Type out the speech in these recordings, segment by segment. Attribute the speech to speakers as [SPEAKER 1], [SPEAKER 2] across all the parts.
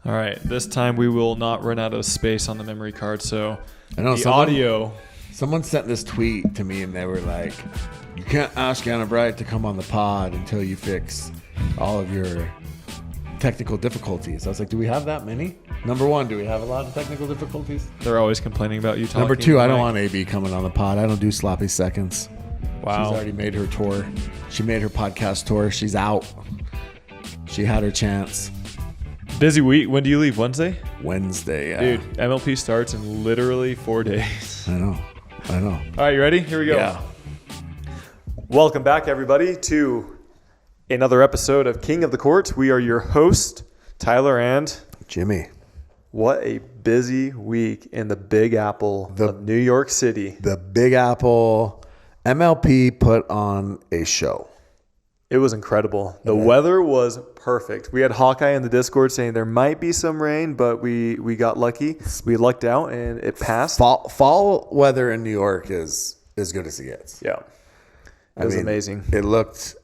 [SPEAKER 1] All right, this time we will not run out of space on the memory card, so
[SPEAKER 2] I know
[SPEAKER 1] the audio.
[SPEAKER 2] Someone sent this tweet to me, and they were like, "You can't ask Anna Bright to come on the pod until you fix all of your technical difficulties." I was like, "Do we have that many?" Number one, do we have a lot of technical difficulties?
[SPEAKER 1] They're always complaining about you talking.
[SPEAKER 2] Number two, I don't want AB coming on the pod. I don't do sloppy seconds.
[SPEAKER 1] Wow.
[SPEAKER 2] She's already made her tour. She made her podcast tour. She's out. She had her chance.
[SPEAKER 1] Busy week. When do you leave? Wednesday?
[SPEAKER 2] Wednesday, yeah.
[SPEAKER 1] Dude, MLP starts in literally 4 days.
[SPEAKER 2] I know.
[SPEAKER 1] All right, you ready? Here we go.
[SPEAKER 2] Yeah.
[SPEAKER 1] Welcome back, everybody, to another episode of King of the Court. We are your host, Tyler and
[SPEAKER 2] Jimmy.
[SPEAKER 1] What a busy week in the Big Apple of New York City.
[SPEAKER 2] The Big Apple MLP put on a show.
[SPEAKER 1] It was incredible. The weather was perfect. We had Hawkeye in the Discord saying there might be some rain, but we got lucky. We lucked out, and it passed.
[SPEAKER 2] Fall weather in New York is as good as it gets.
[SPEAKER 1] Yeah. It was amazing.
[SPEAKER 2] The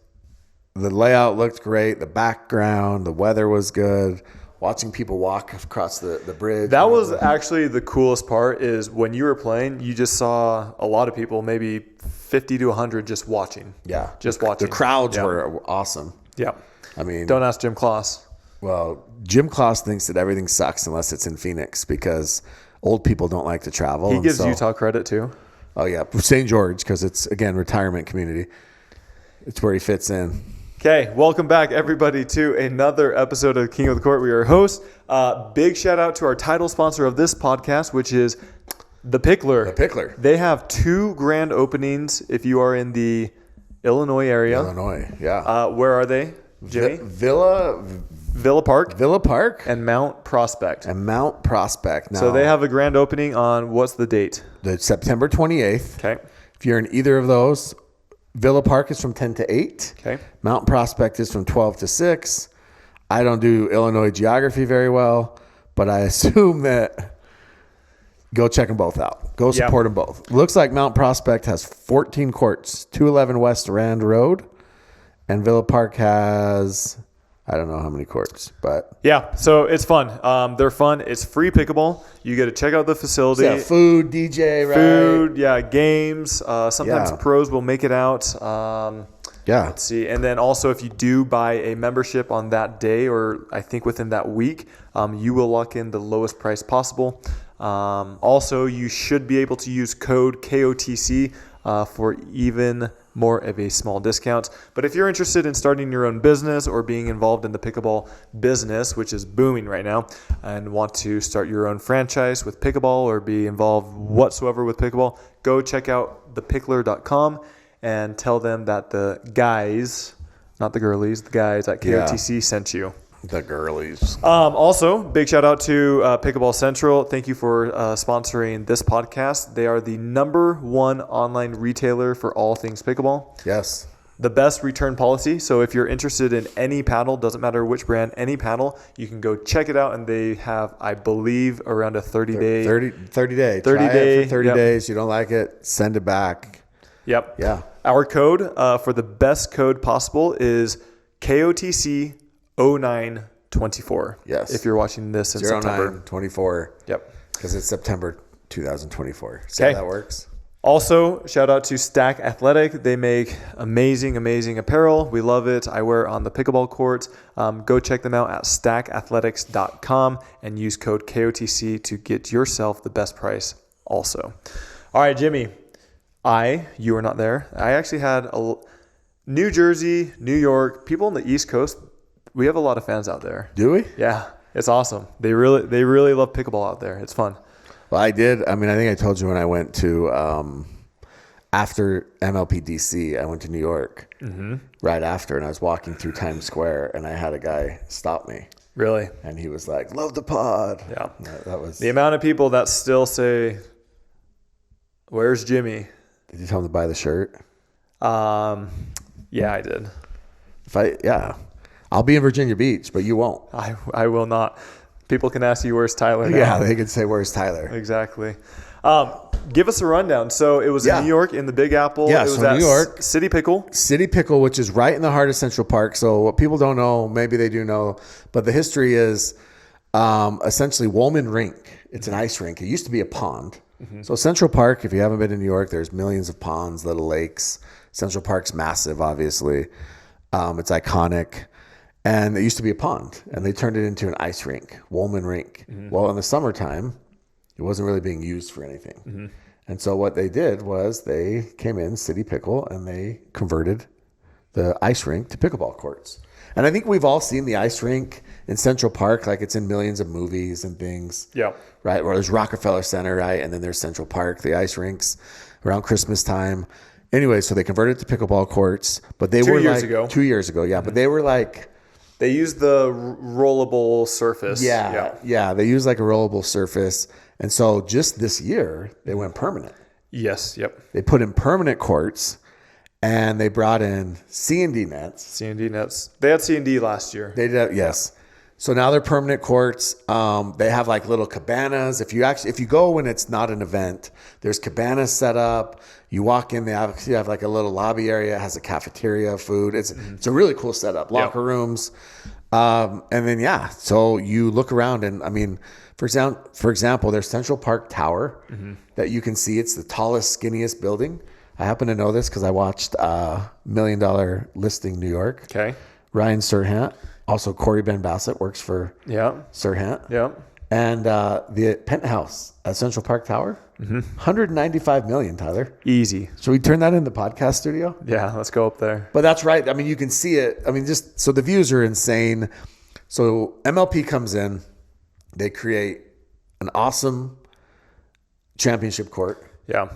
[SPEAKER 2] layout looked great. The background, the weather was good. Watching people walk across the bridge.
[SPEAKER 1] That was actually the coolest part is when you were playing, you just saw a lot of people, maybe 50 to 100 just watching.
[SPEAKER 2] Yeah.
[SPEAKER 1] Just watching.
[SPEAKER 2] The crowds were awesome.
[SPEAKER 1] Yeah.
[SPEAKER 2] I mean,
[SPEAKER 1] don't ask Jim Kloss.
[SPEAKER 2] Well, Jim Kloss thinks that everything sucks unless it's in Phoenix because old people don't like to travel.
[SPEAKER 1] He gives Utah credit too.
[SPEAKER 2] Oh, yeah. St. George, because it's, again, retirement community. It's where he fits in.
[SPEAKER 1] Okay, welcome back, everybody, to another episode of King of the Court. We are your hosts. Big shout out to our title sponsor of this podcast, which is The Pickler.
[SPEAKER 2] The Pickler.
[SPEAKER 1] They have 2 grand openings if you are in the Illinois area.
[SPEAKER 2] Illinois, yeah.
[SPEAKER 1] Where are they, Jimmy?
[SPEAKER 2] Villa
[SPEAKER 1] Park.
[SPEAKER 2] Villa Park.
[SPEAKER 1] And Mount Prospect.
[SPEAKER 2] Now,
[SPEAKER 1] so they have a grand opening on, what's the date?
[SPEAKER 2] The September 28th.
[SPEAKER 1] Okay.
[SPEAKER 2] If you're in either of those, Villa Park is from 10 to 8.
[SPEAKER 1] Okay.
[SPEAKER 2] Mount Prospect is from 12 to 6. I don't do Illinois geography very well, but I assume that go check them both out. Go support them both. Looks like Mount Prospect has 14 courts, 211 West Rand Road, and Villa Park has, I don't know how many courts, but
[SPEAKER 1] yeah, so it's fun. They're fun. It's free pickleball. You get to check out the facility.
[SPEAKER 2] Yeah, food, DJ, right?
[SPEAKER 1] Food, yeah, games. Sometimes pros will make it out. Let's see. And then also if you do buy a membership on that day or I think within that week, you will lock in the lowest price possible. Also, you should be able to use code KOTC for even more of a small discount. But if you're interested in starting your own business or being involved in the pickleball business, which is booming right now, and want to start your own franchise with pickleball or be involved whatsoever with pickleball, go check out thepickler.com and tell them that the guys, not the girlies, the guys at KOTC sent you.
[SPEAKER 2] The girlies.
[SPEAKER 1] Also, big shout out to Pickleball Central. Thank you for sponsoring this podcast. They are the number 1 online retailer for all things pickleball.
[SPEAKER 2] Yes.
[SPEAKER 1] The best return policy. So if you're interested in any paddle, doesn't matter which brand, any paddle, you can go check it out. And they have, I believe, around a 30 day.
[SPEAKER 2] 30 day.
[SPEAKER 1] 30 day.
[SPEAKER 2] It for 30 days. You don't like it, send it back.
[SPEAKER 1] Yep.
[SPEAKER 2] Yeah.
[SPEAKER 1] Our code for the best code possible is KOTC 0924.
[SPEAKER 2] Yes.
[SPEAKER 1] If you're watching this in September.
[SPEAKER 2] 0924.
[SPEAKER 1] Yep.
[SPEAKER 2] Because it's September 2024. See how that works?
[SPEAKER 1] Also, shout out to Stack Athletic. They make amazing apparel. We love it. I wear it on the pickleball court. Go check them out at stackathletics.com and use code KOTC to get yourself the best price also. All right, Jimmy. You were not there. I actually had New Jersey, New York, people on the East Coast. We have a lot of fans out there.
[SPEAKER 2] Do we?
[SPEAKER 1] Yeah, it's awesome. They really love pickleball out there. It's fun.
[SPEAKER 2] Well, I did. I mean, I think I told you when I went to, after MLP DC, I went to New York right after, and I was walking through Times Square, and I had a guy stop me.
[SPEAKER 1] Really?
[SPEAKER 2] And he was like, "Love the pod."
[SPEAKER 1] Yeah.
[SPEAKER 2] That was
[SPEAKER 1] the amount of people that still say, "Where's Jimmy?"
[SPEAKER 2] Did you tell him to buy the shirt?
[SPEAKER 1] Yeah, I did.
[SPEAKER 2] I'll be in Virginia Beach, but you won't.
[SPEAKER 1] I will not. People can ask you, where's Tyler now?
[SPEAKER 2] Yeah, they can say, where's Tyler?
[SPEAKER 1] Exactly. Give us a rundown. So it was in New York, in the Big Apple.
[SPEAKER 2] Yeah,
[SPEAKER 1] it was
[SPEAKER 2] so
[SPEAKER 1] at
[SPEAKER 2] New York.
[SPEAKER 1] City Pickle.
[SPEAKER 2] City Pickle, which is right in the heart of Central Park. So what people don't know, maybe they do know, but the history is essentially Woolman Rink. It's an ice rink. It used to be a pond. So Central Park, if you haven't been to New York, there's millions of ponds, little lakes. Central Park's massive, obviously. It's iconic. And it used to be a pond, and they turned it into an ice rink, Woolman Rink. Well, in the summertime, it wasn't really being used for anything. And so what they did was they came in, City Pickle, and they converted the ice rink to pickleball courts. And I think we've all seen the ice rink in Central Park, like it's in millions of movies and things.
[SPEAKER 1] Yeah.
[SPEAKER 2] Right? Where there's Rockefeller Center, right? And then there's Central Park, the ice rinks around Christmas time. Anyway, so they converted to pickleball courts, but they were 2 years ago. Yeah. But they were like,
[SPEAKER 1] they used the rollable surface.
[SPEAKER 2] Yeah. They used like a rollable surface. And so just this year, they went permanent.
[SPEAKER 1] Yes. Yep.
[SPEAKER 2] They put in permanent courts, and they brought in CND nets.
[SPEAKER 1] CND nets. They had CND last year.
[SPEAKER 2] They did, yes. So now they're permanent courts. They have like little cabanas. If you go when it's not an event, there's cabanas set up. You walk in, they have like a little lobby area. It has a cafeteria, food. It's a really cool setup. Locker rooms. And then, so you look around, and I mean, for example, there's Central Park Tower that you can see. It's the tallest, skinniest building. I happen to know this because I watched $1 Million Listing New York.
[SPEAKER 1] Okay.
[SPEAKER 2] Ryan Serhant, also Corey Ben Bassett works for Serhant.
[SPEAKER 1] Yeah.
[SPEAKER 2] And the penthouse at Central Park Tower, $195 million, Tyler.
[SPEAKER 1] Easy.
[SPEAKER 2] Should we turn that in the podcast studio?
[SPEAKER 1] Yeah, let's go up there.
[SPEAKER 2] But that's right. I mean, you can see it. I mean, just so the views are insane. So MLP comes in, they create an awesome championship court.
[SPEAKER 1] Yeah.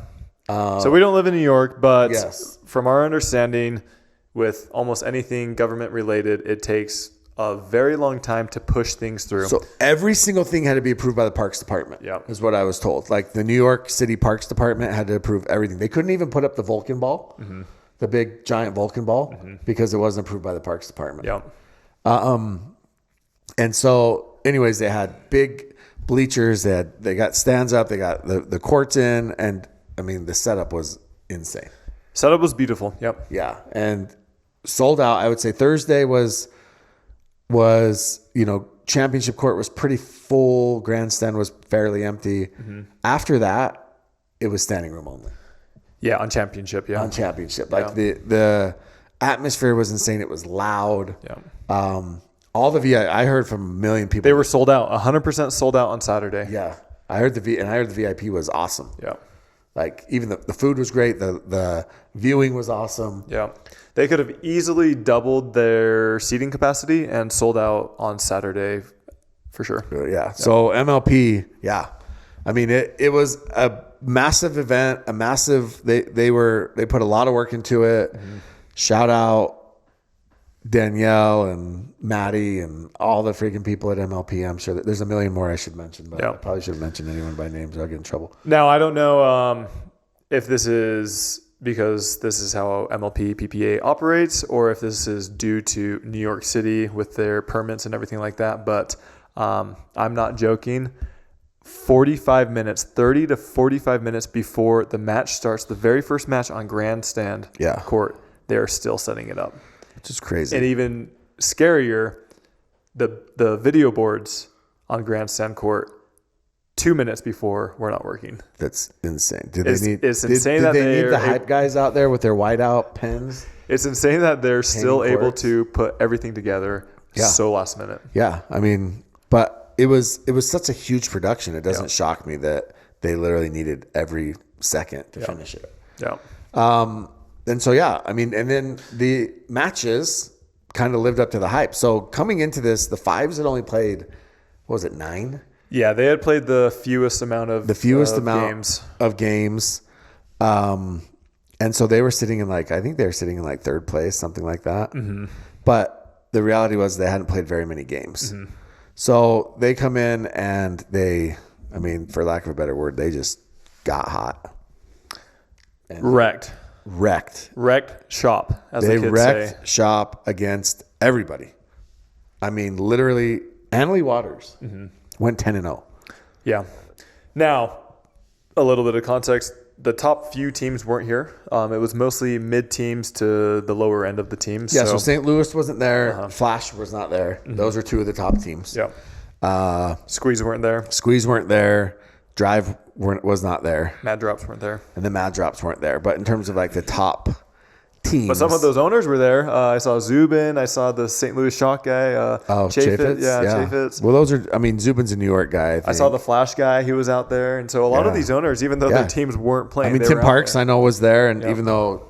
[SPEAKER 1] So we don't live in New York, but from our understanding, with almost anything government related, it takes a very long time to push things through.
[SPEAKER 2] So every single thing had to be approved by the Parks Department.
[SPEAKER 1] Yeah,
[SPEAKER 2] is what I was told. Like the New York City Parks Department had to approve everything. They couldn't even put up the Vulcan ball, the big giant Vulcan ball, because it wasn't approved by the Parks Department.
[SPEAKER 1] Yeah.
[SPEAKER 2] And so, anyways, they had big bleachers. They got stands up. They got the courts in, and I mean, the setup was insane.
[SPEAKER 1] Setup was beautiful. Yep.
[SPEAKER 2] Yeah. And sold out. I would say Thursday was, championship court was pretty full. Grandstand was fairly empty. After that, it was standing room only.
[SPEAKER 1] Yeah. On championship. Yeah.
[SPEAKER 2] On championship. Like the atmosphere was insane. It was loud.
[SPEAKER 1] Yeah.
[SPEAKER 2] All the I heard from a million people.
[SPEAKER 1] They were sold out, 100% sold out on Saturday.
[SPEAKER 2] Yeah. I heard the VIP was awesome.
[SPEAKER 1] Yeah.
[SPEAKER 2] Like even the food was great. The viewing was awesome.
[SPEAKER 1] Yeah. They could have easily doubled their seating capacity and sold out on Saturday for sure.
[SPEAKER 2] Yeah. So MLP, I mean, it was a massive event, they put a lot of work into it. Shout out Danielle and Maddie and all the freaking people at MLP. I'm sure that there's a million more I should mention, but I probably shouldn't mention anyone by name, so I'll get in trouble.
[SPEAKER 1] Now, I don't know if this is because this is how MLP PPA operates, or if this is due to New York City with their permits and everything like that, but I'm not joking. 30 to 45 minutes before the match starts, the very first match on Grandstand court, they're still setting it up.
[SPEAKER 2] Which is crazy.
[SPEAKER 1] And even scarier, the video boards on Grandstand Court 2 minutes before were not working.
[SPEAKER 2] That's insane.
[SPEAKER 1] It's insane that
[SPEAKER 2] they need the hype guys out there with their whiteout pens.
[SPEAKER 1] It's insane that they're still able to put everything together so last minute.
[SPEAKER 2] Yeah, I mean, but it was such a huge production. It doesn't shock me that they literally needed every second to finish it.
[SPEAKER 1] Yeah.
[SPEAKER 2] And so, I mean, and then the matches kind of lived up to the hype. So coming into this, the fives had only played, what was it, 9?
[SPEAKER 1] Yeah, they had played the fewest amount of
[SPEAKER 2] games. And so they were sitting in I think they were sitting in third place, something like that. But the reality was they hadn't played very many games. So they come in and for lack of a better word, they just got hot. And
[SPEAKER 1] Wrecked shop, as the kids say. They
[SPEAKER 2] wrecked shop against everybody. I mean, literally, Annalie Waters went 10-0.
[SPEAKER 1] Yeah. Now, a little bit of context. The top few teams weren't here. It was mostly mid teams to the lower end of the teams.
[SPEAKER 2] Yeah, so St. Louis wasn't there. Flash was not there. Those are two of the top teams.
[SPEAKER 1] Yeah. Squeeze weren't there.
[SPEAKER 2] Squeeze weren't there. Drive was not there.
[SPEAKER 1] Mad Drops weren't there.
[SPEAKER 2] And the Mad Drops weren't there. But in terms of like the top teams.
[SPEAKER 1] But some of those owners were there. I saw Zubin. I saw the St. Louis Shock guy.
[SPEAKER 2] Chaffetz?
[SPEAKER 1] Yeah, Chaffetz.
[SPEAKER 2] Well, Zubin's a New York guy.
[SPEAKER 1] I saw the Flash guy. He was out there. And so a lot of these owners, even though their teams weren't playing.
[SPEAKER 2] Tim Parks, I know, was there. And even though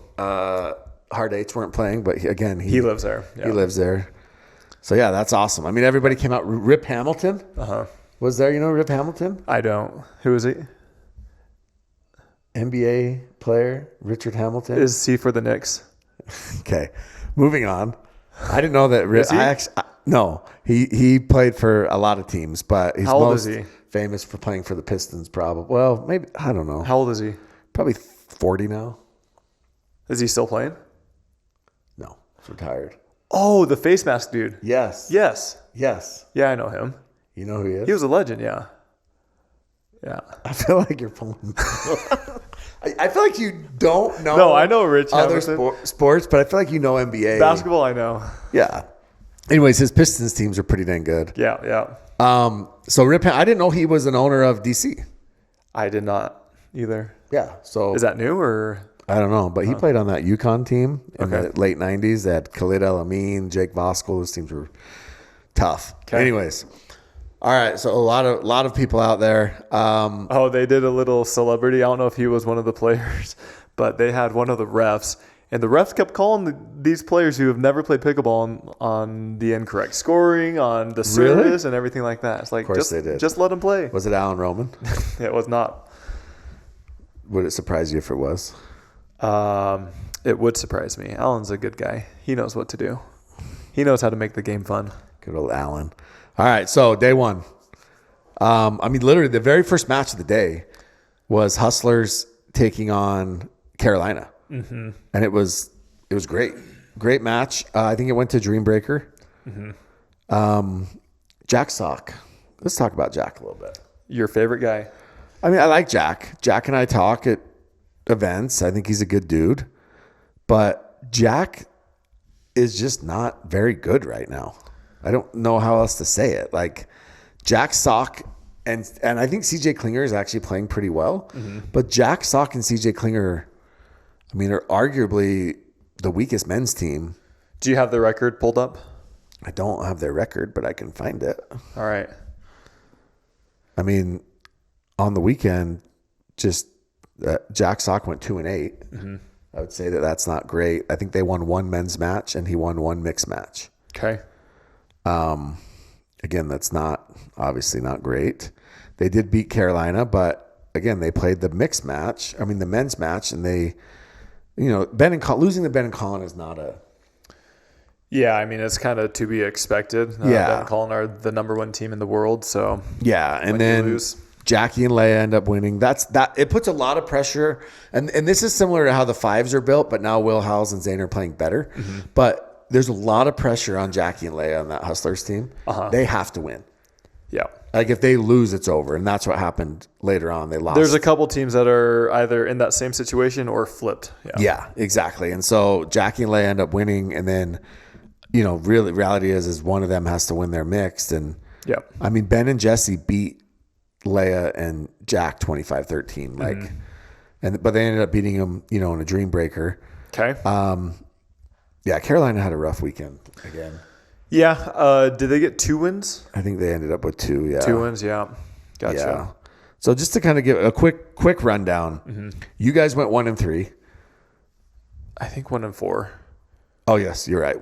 [SPEAKER 2] Hard Eights weren't playing, but he
[SPEAKER 1] lives there. Yeah.
[SPEAKER 2] He lives there. So, yeah, that's awesome. I mean, everybody came out. Rip Hamilton was there. You know Rip Hamilton?
[SPEAKER 1] I don't. Who is he?
[SPEAKER 2] NBA player, Richard Hamilton.
[SPEAKER 1] Is he for the Knicks?
[SPEAKER 2] Okay. Moving on. I didn't know that.
[SPEAKER 1] Is he?
[SPEAKER 2] No. He played for a lot of teams, but he's
[SPEAKER 1] How old
[SPEAKER 2] most
[SPEAKER 1] is he?
[SPEAKER 2] famous for playing for the Pistons, probably. Well, maybe. I don't know.
[SPEAKER 1] How old is he?
[SPEAKER 2] Probably 40 now.
[SPEAKER 1] Is he still playing?
[SPEAKER 2] No. He's retired.
[SPEAKER 1] Oh, the face mask dude.
[SPEAKER 2] Yes.
[SPEAKER 1] Yes.
[SPEAKER 2] Yeah,
[SPEAKER 1] I know him.
[SPEAKER 2] You know who he is?
[SPEAKER 1] He was a legend, yeah. Yeah.
[SPEAKER 2] I feel like you're pulling. I feel like you don't know.
[SPEAKER 1] No, I know Rich
[SPEAKER 2] other sports, but I feel like you know NBA.
[SPEAKER 1] Basketball, I know.
[SPEAKER 2] Yeah. Anyways, his Pistons teams are pretty dang good.
[SPEAKER 1] Yeah.
[SPEAKER 2] So Rip, I didn't know he was an owner of DC.
[SPEAKER 1] I did not either.
[SPEAKER 2] Yeah. So
[SPEAKER 1] is that new or?
[SPEAKER 2] I don't know, but he played on that UConn team in the late 90s. They had Khalid El-Amin, Jake Voskuhl. Those teams were tough. Okay. Anyways. All right, so a lot of people out there.
[SPEAKER 1] They did a little celebrity. I don't know if he was one of the players, but they had one of the refs, and the refs kept calling these players who have never played pickleball on the incorrect scoring, on the service, and everything like that. It's like,
[SPEAKER 2] of course they did.
[SPEAKER 1] Just let them play.
[SPEAKER 2] Was it Alan Roman?
[SPEAKER 1] It was not.
[SPEAKER 2] Would it surprise you if it was?
[SPEAKER 1] It would surprise me. Alan's a good guy. He knows what to do. He knows how to make the game fun.
[SPEAKER 2] Good old Alan. All right, so day one. Literally the very first match of the day was Hustlers taking on Carolina, and it was great match. I think it went to Dreambreaker. Jack Sock. Let's talk about Jack a little bit.
[SPEAKER 1] Your favorite guy?
[SPEAKER 2] I mean, I like Jack. Jack and I talk at events. I think he's a good dude, but Jack is just not very good right now. I don't know how else to say it. Like Jack Sock and I think CJ Klinger is actually playing pretty well. But Jack Sock and CJ Klinger, I mean, are arguably the weakest men's team.
[SPEAKER 1] Do you have the record pulled up?
[SPEAKER 2] I don't have their record, but I can find it.
[SPEAKER 1] All right.
[SPEAKER 2] I mean, on the weekend, just Jack Sock went 2-8. I would say that's not great. I think they won one men's match and he won one mixed match.
[SPEAKER 1] Okay.
[SPEAKER 2] Again, that's obviously not great. They did beat Carolina, but again, they played the mixed match. I mean, the men's match, and they, losing to Ben and Colin is not a.
[SPEAKER 1] Yeah, I mean, it's kind of to be expected. Ben and Colin are the number one team in the world, so.
[SPEAKER 2] Yeah, and then Jackie and Leia end up winning. It puts a lot of pressure, and this is similar to how the fives are built, but now Will Howells and Zane are playing better. But there's a lot of pressure on Jackie and Leia on that Hustlers team. They have to win.
[SPEAKER 1] Yeah.
[SPEAKER 2] Like if they lose, it's over. And that's what happened later on. They lost.
[SPEAKER 1] There's a couple teams that are either in that same situation or flipped.
[SPEAKER 2] Yeah, exactly. And so Jackie and Leia end up winning. And then, really reality is one of them has to win their mixed. And I mean, Ben and Jesse beat Leia and Jack 25-13. But they ended up beating them, in a dream breaker.
[SPEAKER 1] Okay.
[SPEAKER 2] Yeah, Carolina had a rough weekend again.
[SPEAKER 1] Yeah. Did they get 2 wins?
[SPEAKER 2] I think they ended up with 2, yeah.
[SPEAKER 1] 2 wins, yeah. Gotcha.
[SPEAKER 2] Yeah. So just to kind of give a quick rundown, you guys went 1-3.
[SPEAKER 1] I think 1-4.
[SPEAKER 2] Oh, yes, you're right.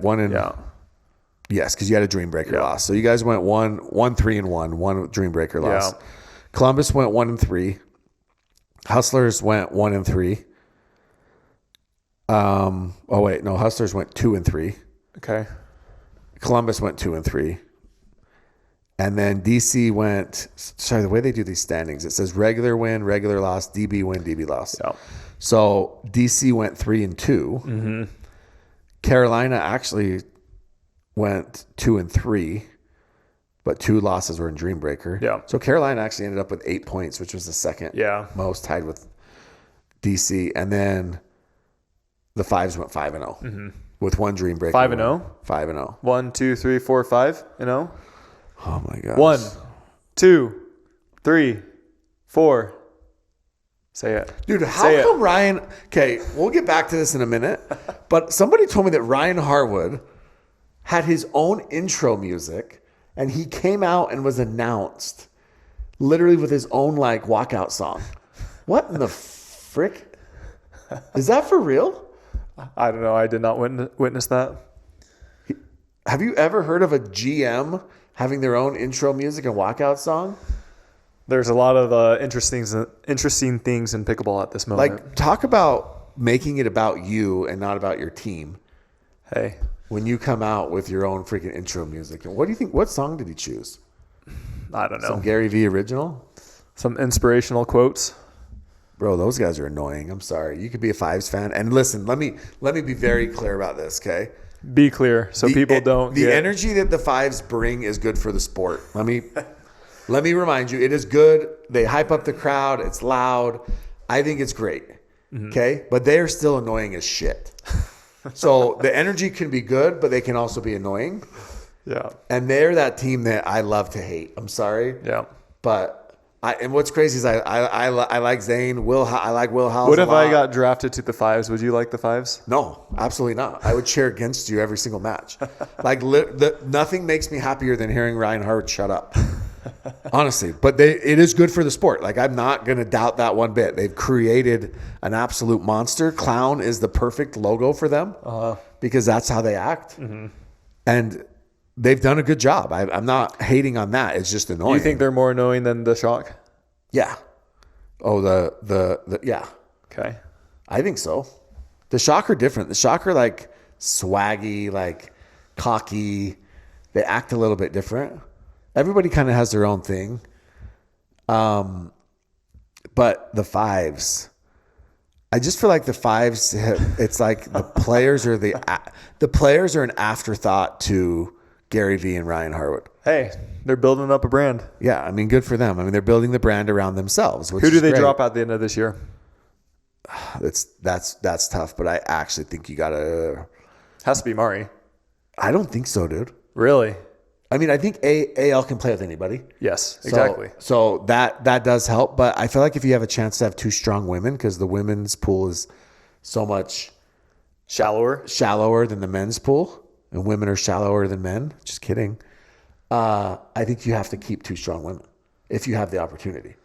[SPEAKER 2] Yes, because you had a Dreambreaker loss. So you guys went 1-3-1, one Dreambreaker loss.
[SPEAKER 1] Yeah.
[SPEAKER 2] Columbus went 1-3. Hustlers went 1-3. Hustlers went 2-3.
[SPEAKER 1] Okay.
[SPEAKER 2] Columbus went 2-3. And then DC went, the way they do these standings, it says regular win, regular loss, DB win, DB loss.
[SPEAKER 1] Yeah.
[SPEAKER 2] So DC went 3-2. Carolina actually went 2-3, but 2 losses were in Dreambreaker.
[SPEAKER 1] Yeah.
[SPEAKER 2] So Carolina actually ended up with 8 points, which was the second most, tied with DC. And then the Fives went 5-0 with one Dreambreaker.
[SPEAKER 1] 5-0?
[SPEAKER 2] 5-0.
[SPEAKER 1] 1, 2, 3, 4, 5-0?
[SPEAKER 2] Oh my gosh.
[SPEAKER 1] 1, 2, 3, 4. Say it.
[SPEAKER 2] Dude, how come Ryan... Okay, we'll get back to this in a minute. But somebody told me that Ryan Harwood had his own intro music, and he came out and was announced literally with his own like walkout song. What in the frick? Is that for real?
[SPEAKER 1] I don't know. I did not witness that.
[SPEAKER 2] Have you ever heard of a GM having their own intro music and walkout song?
[SPEAKER 1] There's a lot of interesting things in pickleball at this moment.
[SPEAKER 2] Like, talk about making it about you and not about your team.
[SPEAKER 1] Hey.
[SPEAKER 2] When you come out with your own freaking intro music. And what do you think? What song did he choose?
[SPEAKER 1] I don't know.
[SPEAKER 2] Some Gary V original?
[SPEAKER 1] Some inspirational quotes.
[SPEAKER 2] Bro, those guys are annoying. I'm sorry. You could be a Fives fan. And listen, let me be very clear about this, okay?
[SPEAKER 1] Be clear so people don't
[SPEAKER 2] The energy that the Fives bring is good for the sport. Let me remind you, it is good. They hype up the crowd. It's loud. I think it's great. Okay? But they are still annoying as shit. So the energy can be good, but they can also be annoying.
[SPEAKER 1] Yeah.
[SPEAKER 2] And they're that team that I love to hate. I'm sorry.
[SPEAKER 1] Yeah.
[SPEAKER 2] But and what's crazy is I like Zane. I like Will Howes.
[SPEAKER 1] What if I got drafted to the Fives? Would you like the Fives?
[SPEAKER 2] No, absolutely not. I would cheer against you every single match. Like nothing makes me happier than hearing Ryan Harwood shut up. Honestly, but it is good for the sport. Like, I'm not going to doubt that one bit. They've created an absolute monster. Clown is the perfect logo for them because that's how they act. Mm-hmm. And they've done a good job. I'm not hating on that. It's just annoying.
[SPEAKER 1] You think they're more annoying than the Shock?
[SPEAKER 2] Yeah. Oh, the yeah.
[SPEAKER 1] Okay.
[SPEAKER 2] I think so. The Shock are different. The Shock are like swaggy, like cocky. They act a little bit different. Everybody kind of has their own thing. But the Fives, I just feel like the Fives, it's like the players are an afterthought to Gary V and Ryan Harwood.
[SPEAKER 1] Hey, they're building up a brand.
[SPEAKER 2] Yeah, I mean, good for them. I mean, they're building the brand around themselves.
[SPEAKER 1] Who do they drop at the end of this year?
[SPEAKER 2] That's tough, but I actually think you gotta.
[SPEAKER 1] Has to be Mari.
[SPEAKER 2] I don't think so, dude.
[SPEAKER 1] Really?
[SPEAKER 2] I mean, I think AL can play with anybody.
[SPEAKER 1] Yes, exactly.
[SPEAKER 2] So that does help. But I feel like if you have a chance to have two strong women, because the women's pool is so much shallower than the men's pool, and women are shallower than men. Just kidding. I think you have to keep two strong women if you have the opportunity.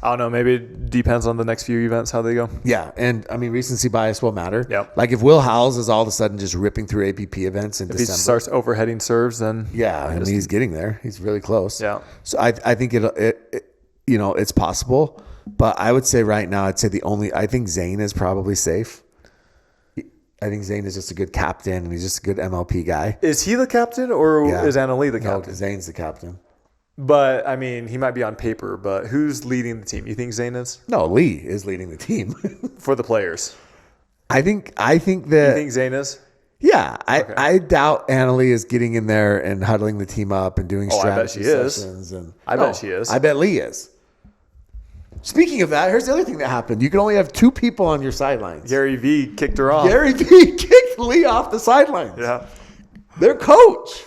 [SPEAKER 1] I don't know. Maybe it depends on the next few events, how they go.
[SPEAKER 2] Yeah. And I mean, recency bias will matter.
[SPEAKER 1] Yep.
[SPEAKER 2] Like if Will Howes is all of a sudden just ripping through APP events in December.
[SPEAKER 1] If he starts overheading serves, then.
[SPEAKER 2] Yeah. I mean, he's getting there. He's really close.
[SPEAKER 1] Yeah.
[SPEAKER 2] So I think it's possible. But I would say right now, I think Zane is probably safe. I think Zane is just a good captain and he's just a good MLP guy.
[SPEAKER 1] Is he the captain or is Anna Lee the captain?
[SPEAKER 2] No, Zane's the captain.
[SPEAKER 1] But, I mean, he might be on paper, but who's leading the team? You think Zane is?
[SPEAKER 2] No, Lee is leading the team.
[SPEAKER 1] For the players.
[SPEAKER 2] I think that...
[SPEAKER 1] You think Zane is?
[SPEAKER 2] Yeah. I doubt Anna Lee is getting in there and huddling the team up and doing strategy sessions.
[SPEAKER 1] I bet she is.
[SPEAKER 2] I bet Lee is. Speaking of that, here's the other thing that happened. You can only have two people on your sidelines.
[SPEAKER 1] Gary V kicked her off.
[SPEAKER 2] Gary V kicked Lee off the sidelines.
[SPEAKER 1] Yeah.
[SPEAKER 2] Their coach.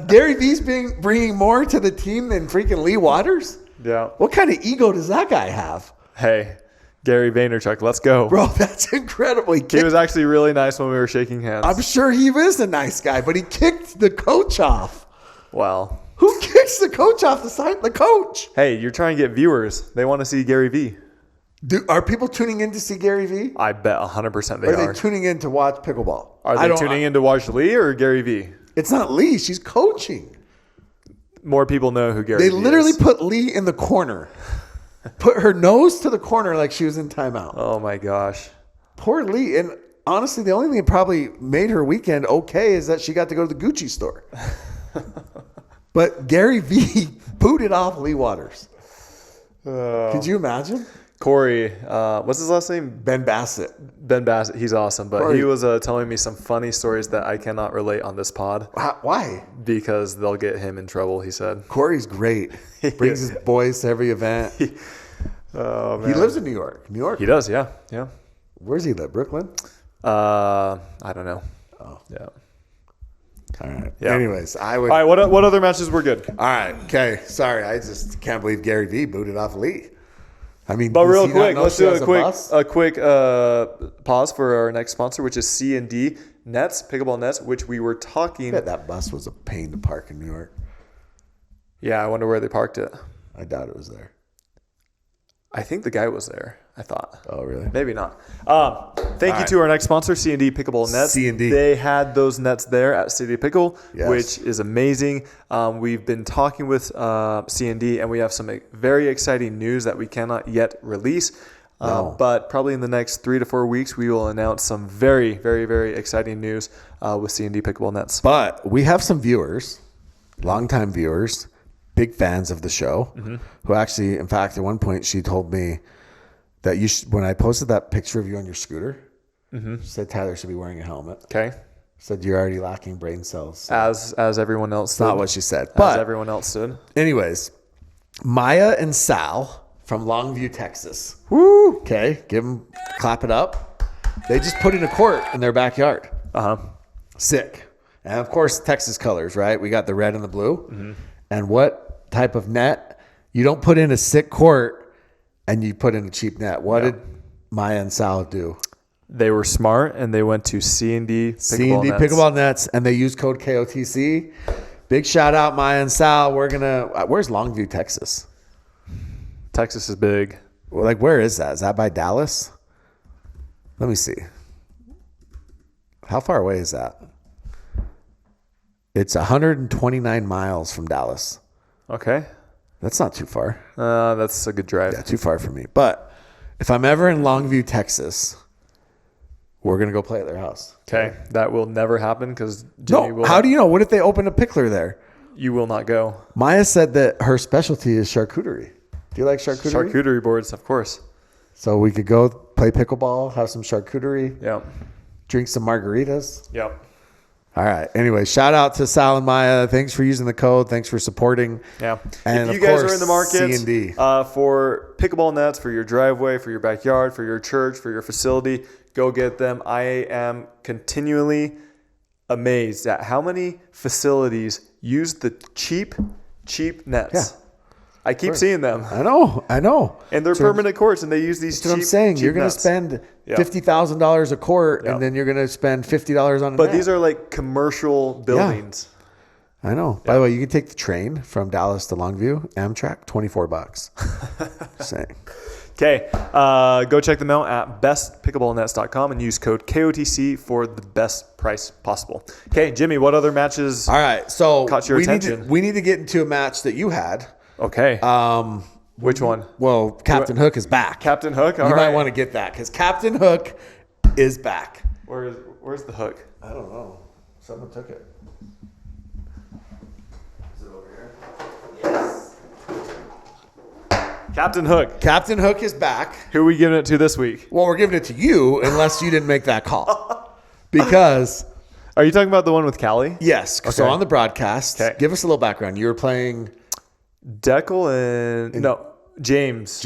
[SPEAKER 2] Gary V's bringing more to the team than freaking Lee Waters?
[SPEAKER 1] Yeah.
[SPEAKER 2] What kind of ego does that guy have?
[SPEAKER 1] Hey, Gary Vaynerchuk, let's go.
[SPEAKER 2] Bro, that's incredible.
[SPEAKER 1] He was actually really nice when we were shaking hands.
[SPEAKER 2] I'm sure he is a nice guy, but he kicked the coach off.
[SPEAKER 1] Wow.
[SPEAKER 2] Who kicks the coach off the side? The coach.
[SPEAKER 1] Hey, you're trying to get viewers. They want to see Gary V.
[SPEAKER 2] Are people tuning in to see Gary V?
[SPEAKER 1] I bet 100% they are.
[SPEAKER 2] Are they tuning in to watch pickleball?
[SPEAKER 1] Are they tuning in to watch Lee or Gary V?
[SPEAKER 2] It's not Lee. She's coaching.
[SPEAKER 1] More people know who Gary V is.
[SPEAKER 2] They literally put Lee in the corner. Put her nose to the corner like she was in timeout.
[SPEAKER 1] Oh, my gosh.
[SPEAKER 2] Poor Lee. And honestly, the only thing that probably made her weekend okay is that she got to go to the Gucci store. But Gary V booted off Lee Waters. Could you imagine?
[SPEAKER 1] Corey, what's his last name?
[SPEAKER 2] Ben Bassett.
[SPEAKER 1] Ben Bassett. He's awesome. But he was telling me some funny stories that I cannot relate on this pod.
[SPEAKER 2] Why?
[SPEAKER 1] Because they'll get him in trouble, he said.
[SPEAKER 2] Corey's great. Brings his boys to every event.
[SPEAKER 1] Oh, man.
[SPEAKER 2] He lives in New York. New York?
[SPEAKER 1] He does, yeah.
[SPEAKER 2] Where's he live? Brooklyn?
[SPEAKER 1] I don't know.
[SPEAKER 2] Oh.
[SPEAKER 1] Yeah.
[SPEAKER 2] All right.
[SPEAKER 1] Yeah.
[SPEAKER 2] Anyways,
[SPEAKER 1] All right. What other matches were good?
[SPEAKER 2] All right. Okay. Sorry, I just can't believe Gary Vee booted off Lee. I mean,
[SPEAKER 1] but real quick, let's do a quick pause for our next sponsor, which is CND Nets, Pickleball Nets, which we were talking.
[SPEAKER 2] I bet that bus was a pain to park in New York.
[SPEAKER 1] Yeah, I wonder where they parked it.
[SPEAKER 2] I doubt it was there.
[SPEAKER 1] I think the guy was there, I thought.
[SPEAKER 2] Oh, really?
[SPEAKER 1] Maybe not. Thank you to our next sponsor, CND Pickleball Nets.
[SPEAKER 2] CND.
[SPEAKER 1] They had those nets there at City of Pickle,
[SPEAKER 2] yes.
[SPEAKER 1] which is amazing. We've been talking with CND, and we have some very exciting news that we cannot yet release.
[SPEAKER 2] No.
[SPEAKER 1] But probably in the next 3 to 4 weeks, we will announce some very, very, very exciting news with CND Pickleball Nets.
[SPEAKER 2] But we have some viewers, longtime viewers, big fans of the show, who actually, in fact, at one point she told me that when I posted that picture of you on your scooter, she said Tyler should be wearing a helmet.
[SPEAKER 1] Okay.
[SPEAKER 2] Said you're already lacking brain cells. So.
[SPEAKER 1] As everyone else did.
[SPEAKER 2] Not what she said. But
[SPEAKER 1] as everyone else did.
[SPEAKER 2] Anyways, Maya and Sal from Longview, Texas. Woo! Okay, clap it up. They just put in a court in their backyard. Sick. And of course, Texas colors, right? We got the red and the blue. And what type of net? You don't put in a sick court and you put in a cheap net. What did Maya and Sal do?
[SPEAKER 1] They were smart and they went to CND
[SPEAKER 2] Pickleball Nets, and they used code KOTC. Big shout out, Maya and Sal. Where's Longview, Texas?
[SPEAKER 1] Texas is big.
[SPEAKER 2] Well, like, where is that? Is that by Dallas? Let me see. How far away is that? It's 129 miles from Dallas.
[SPEAKER 1] Okay.
[SPEAKER 2] That's not too far.
[SPEAKER 1] That's a good drive.
[SPEAKER 2] Yeah, too far for me. But if I'm ever in Longview, Texas, we're going to go play at their house.
[SPEAKER 1] Okay. That will never happen because Jimmy will.
[SPEAKER 2] How do you know? What if they open a pickler there?
[SPEAKER 1] You will not go.
[SPEAKER 2] Maya said that her specialty is charcuterie. Do you like charcuterie?
[SPEAKER 1] Charcuterie boards, of course.
[SPEAKER 2] So we could go play pickleball, have some charcuterie.
[SPEAKER 1] Yep.
[SPEAKER 2] Drink some margaritas.
[SPEAKER 1] Yep.
[SPEAKER 2] All right. Anyway, shout out to Sal and Maya. Thanks for using the code. Thanks for supporting.
[SPEAKER 1] Yeah.
[SPEAKER 2] And
[SPEAKER 1] if you guys are in the market
[SPEAKER 2] CND.
[SPEAKER 1] For pickleball nets for your driveway, for your backyard, for your church, for your facility, go get them. I am continually amazed at how many facilities use the cheap nets.
[SPEAKER 2] Yeah.
[SPEAKER 1] I keep seeing them.
[SPEAKER 2] I know.
[SPEAKER 1] And they're permanent courts, and they use these cheap
[SPEAKER 2] That's what I'm saying. You're going to spend $50,000 a court, and then you're going to spend $50 on a
[SPEAKER 1] But
[SPEAKER 2] net.
[SPEAKER 1] these are like commercial buildings.
[SPEAKER 2] I know. By the way, you can take the train from Dallas to Longview, Amtrak, $24. Saying.
[SPEAKER 1] Okay, go check them out at bestpickleballnets.com and use code KOTC for the best price possible. Okay, Jimmy, what other matches caught your attention?
[SPEAKER 2] We need to get into a match that you had.
[SPEAKER 1] Okay. Which one?
[SPEAKER 2] Well, Captain Hook is back.
[SPEAKER 1] Captain Hook? All
[SPEAKER 2] right. You might want to
[SPEAKER 1] to
[SPEAKER 2] get that because Captain Hook is back.
[SPEAKER 1] Where's the hook?
[SPEAKER 2] I don't know. Someone took it. Is it over here? Yes.
[SPEAKER 1] Captain Hook.
[SPEAKER 2] Captain Hook is back.
[SPEAKER 1] Who are we giving it to this week?
[SPEAKER 2] Well, we're giving it to you unless you didn't make that call. Because...
[SPEAKER 1] Are you talking about the one with Callie?
[SPEAKER 2] Yes. Okay. So on the broadcast, give us a little background. You were playing...
[SPEAKER 1] Deckel and James.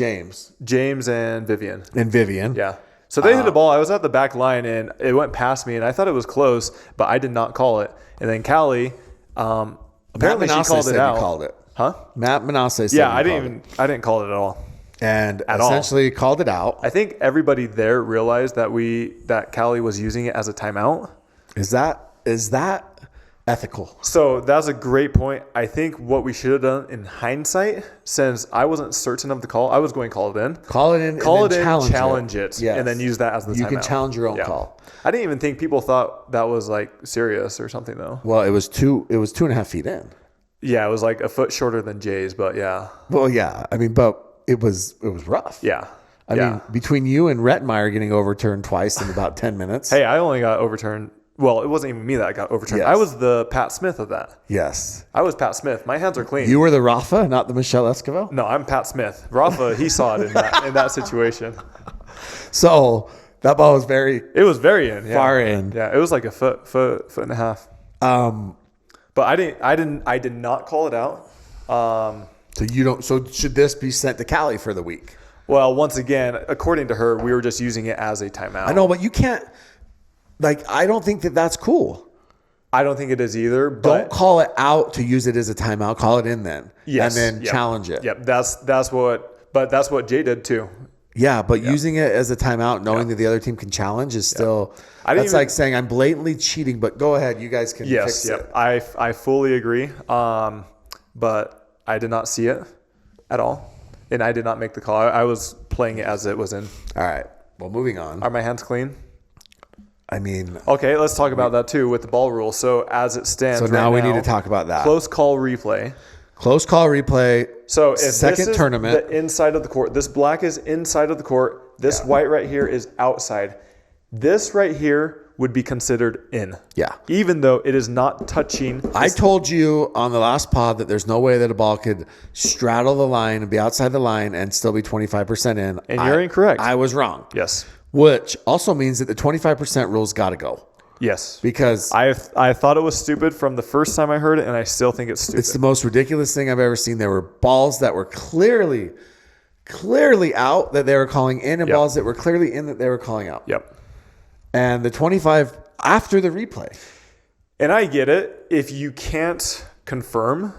[SPEAKER 1] James and Vivian. Yeah. So they hit a ball. I was at the back line and it went past me and I thought it was close, but I did not call it. And then Callie, apparently she called it out.
[SPEAKER 2] You called it.
[SPEAKER 1] Huh?
[SPEAKER 2] Matt Manasseh said
[SPEAKER 1] I didn't call it at all.
[SPEAKER 2] And essentially called it out.
[SPEAKER 1] I think everybody there realized that Callie was using it as a timeout.
[SPEAKER 2] Is that ethical?
[SPEAKER 1] So that's a great point. I think what we should have done in hindsight, since I wasn't certain of the call, I was going to call it in.
[SPEAKER 2] Call it in,
[SPEAKER 1] challenge it,
[SPEAKER 2] yes.
[SPEAKER 1] And then use that as the timeout.
[SPEAKER 2] You can challenge your own call.
[SPEAKER 1] I didn't even think people thought that was like serious or something though.
[SPEAKER 2] Well, it was 2.5 feet in.
[SPEAKER 1] Yeah, it was like a foot shorter than Jay's, but yeah.
[SPEAKER 2] Well, yeah. I mean, but it was rough.
[SPEAKER 1] Yeah.
[SPEAKER 2] I mean, between you and Rettenmeyer getting overturned twice in about 10 minutes.
[SPEAKER 1] Hey, I only got overturned. Well, it wasn't even me that got overturned.
[SPEAKER 2] Yes.
[SPEAKER 1] I was the Pat Smith of that.
[SPEAKER 2] Yes.
[SPEAKER 1] I was Pat Smith. My hands are clean.
[SPEAKER 2] You were the Rafa, not the Michelle Esquivel?
[SPEAKER 1] No, I'm Pat Smith. Rafa, he saw it in that situation.
[SPEAKER 2] So that ball was
[SPEAKER 1] it was very in. Yeah.
[SPEAKER 2] Far in.
[SPEAKER 1] Yeah, it was like a foot and a half. But I did not call it out.
[SPEAKER 2] So should this be sent to Callie for the week?
[SPEAKER 1] Well, once again, according to her, we were just using it as a timeout.
[SPEAKER 2] I know, but you can't. Like, I don't think that that's cool.
[SPEAKER 1] I don't think it is either. But
[SPEAKER 2] don't call it out to use it as a timeout. Call it in then.
[SPEAKER 1] Yes.
[SPEAKER 2] And then challenge it.
[SPEAKER 1] Yep. That's what Jay did too.
[SPEAKER 2] Yeah, but using it as a timeout, knowing that the other team can challenge is still... That's like saying I'm blatantly cheating, but go ahead. You guys can fix it.
[SPEAKER 1] I fully agree. But I did not see it at all. And I did not make the call. I was playing it as it was in.
[SPEAKER 2] All right. Well, moving on.
[SPEAKER 1] Are my hands clean?
[SPEAKER 2] I mean...
[SPEAKER 1] Okay, let's talk about that too with the ball rule. So as it stands
[SPEAKER 2] So now we need to talk about that.
[SPEAKER 1] Close call replay.
[SPEAKER 2] Close call replay.
[SPEAKER 1] So if
[SPEAKER 2] second
[SPEAKER 1] this is
[SPEAKER 2] tournament,
[SPEAKER 1] the inside of the court, this black is inside of the court. This white right here is outside. This right here would be considered in.
[SPEAKER 2] Yeah.
[SPEAKER 1] Even though it is not touching.
[SPEAKER 2] I told you on the last pod that there's no way that a ball could straddle the line and be outside the line and still be 25% in.
[SPEAKER 1] And you're incorrect.
[SPEAKER 2] I was wrong.
[SPEAKER 1] Yes.
[SPEAKER 2] Which also means that the 25% rule's got to go.
[SPEAKER 1] Yes.
[SPEAKER 2] Because
[SPEAKER 1] I thought it was stupid from the first time I heard it, and I still think it's stupid.
[SPEAKER 2] It's the most ridiculous thing I've ever seen. There were balls that were clearly out that they were calling in, and balls that were clearly in that they were calling out.
[SPEAKER 1] Yep.
[SPEAKER 2] And the 25 after the replay.
[SPEAKER 1] And I get it. If you can't confirm,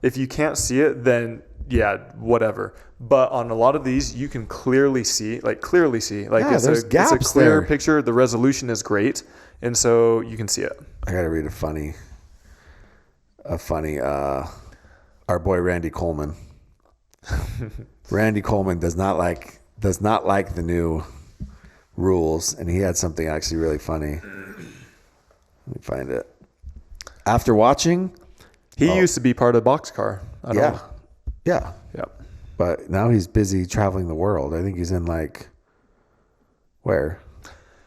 [SPEAKER 1] if you can't see it, then yeah, whatever. But on a lot of these, you can clearly see. Like it's a clear picture. The resolution is great. And so you can see it.
[SPEAKER 2] I got to read a funny, our boy Randy Coleman. Randy Coleman does not like the new rules, and he had something actually really funny. Let me find it. After watching,
[SPEAKER 1] he used to be part of Boxcar.
[SPEAKER 2] Yeah.
[SPEAKER 1] Yep.
[SPEAKER 2] But now he's busy traveling the world. I think he's in where?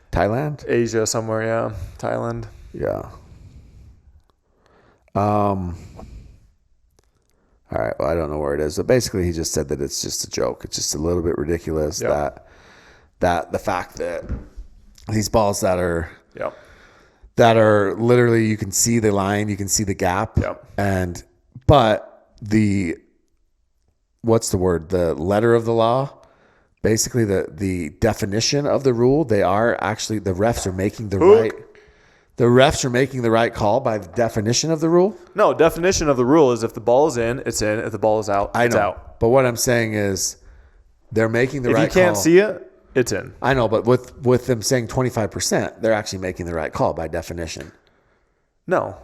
[SPEAKER 2] Thailand?
[SPEAKER 1] Asia somewhere, yeah. Thailand.
[SPEAKER 2] Yeah. All right. Well, I don't know where it is. But basically, he just said that it's just a joke. It's just a little bit ridiculous that the fact that these balls that are literally, you can see the line, you can see the gap.
[SPEAKER 1] Yep.
[SPEAKER 2] But what's the word? The letter of the law. Basically, the definition of the rule, they are actually, the refs are making the right call by the definition of the rule.
[SPEAKER 1] No, definition of the rule is if the ball is in, it's in. If the ball is out, it's out.
[SPEAKER 2] But what I'm saying is they're making the right call.
[SPEAKER 1] If you can't see it, it's in.
[SPEAKER 2] I know, but with them saying 25%, they're actually making the right call by definition.
[SPEAKER 1] No.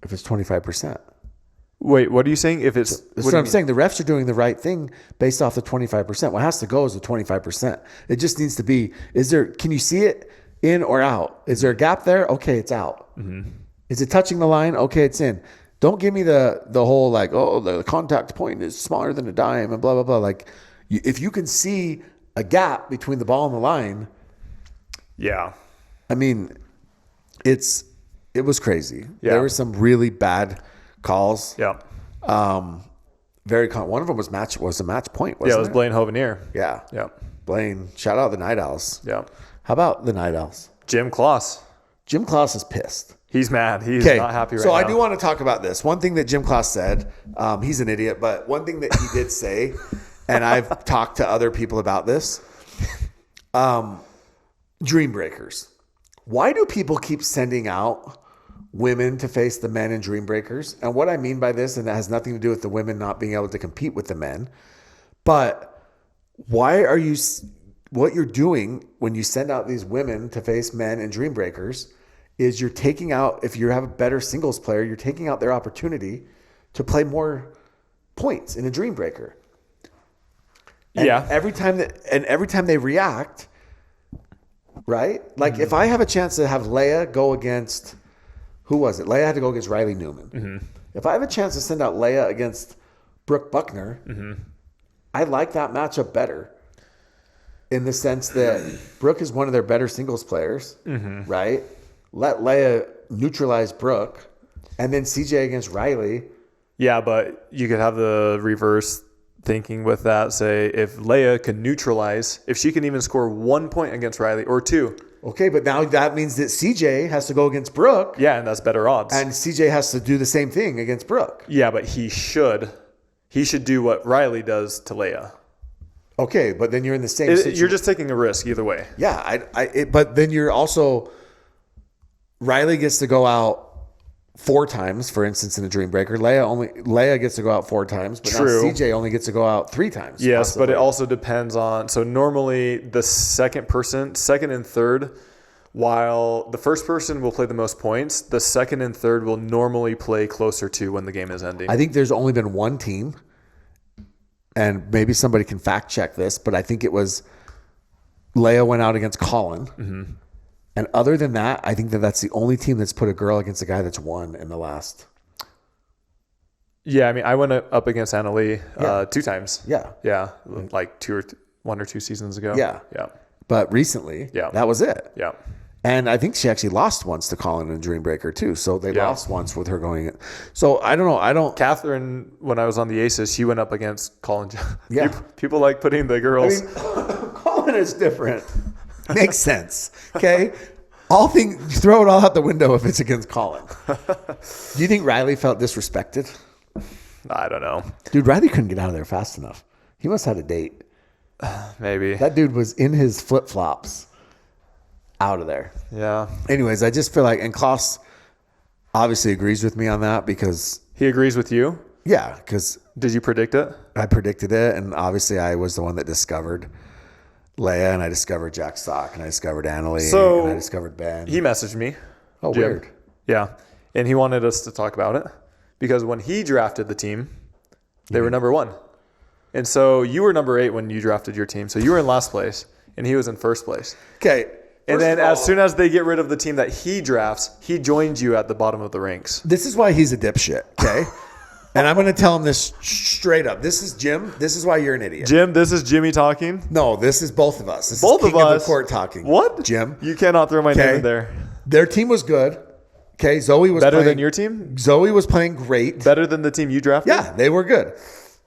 [SPEAKER 2] If it's 25%.
[SPEAKER 1] Wait, what are you saying? That's
[SPEAKER 2] what I'm saying. The refs are doing the right thing based off the 25%. What has to go is the 25%. It just needs to be, can you see it in or out? Is there a gap there? Okay, it's out. Mm-hmm. Is it touching the line? Okay, it's in. Don't give me the whole the contact point is smaller than a dime and blah, blah, blah. If you can see a gap between the ball and the line.
[SPEAKER 1] Yeah.
[SPEAKER 2] I mean, it was crazy.
[SPEAKER 1] Yeah.
[SPEAKER 2] There were some really bad calls.
[SPEAKER 1] Yeah.
[SPEAKER 2] One of them was a match point, wasn't it?
[SPEAKER 1] Yeah, it was Blaine Hovenier.
[SPEAKER 2] Yeah.
[SPEAKER 1] Yeah.
[SPEAKER 2] Blaine, shout out the Night Owls.
[SPEAKER 1] Yeah.
[SPEAKER 2] How about the Night Owls?
[SPEAKER 1] Jim Kloss.
[SPEAKER 2] Jim Kloss is pissed.
[SPEAKER 1] He's mad. He's not happy right now.
[SPEAKER 2] So I do want to talk about this. One thing that Jim Kloss said, he's an idiot, but one thing that he did say, and I've talked to other people about this, dream breakers. Why do people keep sending out women to face the men in dream breakers? And what I mean by this, and that has nothing to do with the women not being able to compete with the men, but what you're doing when you send out these women to face men in dream breakers is you're taking out, if you have a better singles player, you're taking out their opportunity to play more points in a dream breaker. And every time they react, right? Like if I have a chance to have Leia go against, who was it? Leia had to go against Riley Newman. Mm-hmm. If I have a chance to send out Leia against Brooke Buckner, I like that matchup better in the sense that Brooke is one of their better singles players, right? Let Leia neutralize Brooke, and then CJ against Riley. Yeah,
[SPEAKER 1] but you could have the reverse thinking with that. Say if Leia can neutralize, if she can even score 1 point against Riley or 2.
[SPEAKER 2] Okay, but now that means that CJ has to go against Brooke.
[SPEAKER 1] Yeah, and that's better odds.
[SPEAKER 2] And CJ has to do the same thing against Brooke.
[SPEAKER 1] Yeah, but he should do what Riley does to Leia.
[SPEAKER 2] Okay, but then you're in the same situation.
[SPEAKER 1] You're just taking a risk either way.
[SPEAKER 2] Yeah, but then you're also Riley gets to go out 4 times, for instance, in a Dream Breaker. Leia gets to go out 4 times, but
[SPEAKER 1] True.
[SPEAKER 2] now CJ only gets to go out 3 times.
[SPEAKER 1] Yes,
[SPEAKER 2] possibly.
[SPEAKER 1] but it also depends on. So normally the second and third, while the first person will play the most points, the second and third will normally play closer to when the game is ending.
[SPEAKER 2] I think there's only been one team, and maybe somebody can fact check this, but I think it was Leia went out against Colin. Mm-hmm. And other than that, I think that's the only team that's put a girl against a guy that's won in the last.
[SPEAKER 1] Yeah, I mean, I went up against Annalie 2 times.
[SPEAKER 2] Yeah.
[SPEAKER 1] Yeah, like 1 or 2 seasons ago.
[SPEAKER 2] Yeah.
[SPEAKER 1] Yeah.
[SPEAKER 2] But recently, that was it.
[SPEAKER 1] Yeah.
[SPEAKER 2] And I think she actually lost once to Colin in Dream Breaker too. So they lost once with her going in. So I don't know.
[SPEAKER 1] Catherine, when I was on the Aces, she went up against Colin.
[SPEAKER 2] Yeah.
[SPEAKER 1] People like putting the girls.
[SPEAKER 2] Colin is different. Makes sense. Okay. Throw it all out the window if it's against Colin. Do you think Riley felt disrespected?
[SPEAKER 1] I don't know.
[SPEAKER 2] Dude, Riley couldn't get out of there fast enough. He must have had a date.
[SPEAKER 1] Maybe.
[SPEAKER 2] That dude was in his flip-flops out of there.
[SPEAKER 1] Yeah.
[SPEAKER 2] Anyways, I just feel like, and Klaus obviously agrees with me on that because.
[SPEAKER 1] He agrees with you?
[SPEAKER 2] Yeah, because.
[SPEAKER 1] Did you predict it?
[SPEAKER 2] I predicted it, and obviously I was the one that discovered Leia, and I discovered Jack Sock, and I discovered Annalie, and I discovered Ben.
[SPEAKER 1] He messaged me.
[SPEAKER 2] Oh,
[SPEAKER 1] Jim.
[SPEAKER 2] weird.
[SPEAKER 1] Yeah. And he wanted us to talk about it because when he drafted the team, they were number 1. And so you were number 8 when you drafted your team. So you were in last place, and he was in first place.
[SPEAKER 2] Okay.
[SPEAKER 1] And then as soon as they get rid of the team that he drafts, he joins you at the bottom of the ranks.
[SPEAKER 2] This is why he's a dipshit, okay? And I'm going to tell him this straight up. This is Jim. This is why you're an idiot.
[SPEAKER 1] Jim, this is Jimmy talking.
[SPEAKER 2] No, this is both of us. This
[SPEAKER 1] both
[SPEAKER 2] is King
[SPEAKER 1] of us.
[SPEAKER 2] Of the court talking.
[SPEAKER 1] What?
[SPEAKER 2] Jim.
[SPEAKER 1] You cannot throw my name in there.
[SPEAKER 2] Their team was good. Okay, Zoe was
[SPEAKER 1] better than your team?
[SPEAKER 2] Zoe was playing great.
[SPEAKER 1] Better than the team you drafted?
[SPEAKER 2] Yeah, they were good.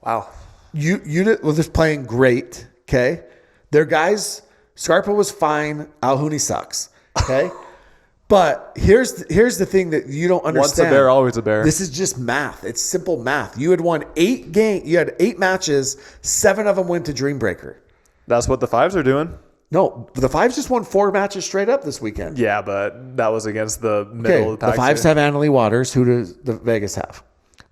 [SPEAKER 1] Wow.
[SPEAKER 2] You was just playing great, okay? Their guys, Scarpa was fine. Alhuni sucks, okay? But here's the thing that you don't understand.
[SPEAKER 1] Once a bear, always a bear.
[SPEAKER 2] This is just math. It's simple math. You had won 8 games. You had 8 matches. 7 of them went to Dream Breaker.
[SPEAKER 1] That's what the Fives are doing.
[SPEAKER 2] No, the Fives just won 4 matches straight up this weekend.
[SPEAKER 1] Yeah, but that was against the middle of the pack.
[SPEAKER 2] The Fives have Annalie Waters. Who does the Vegas have?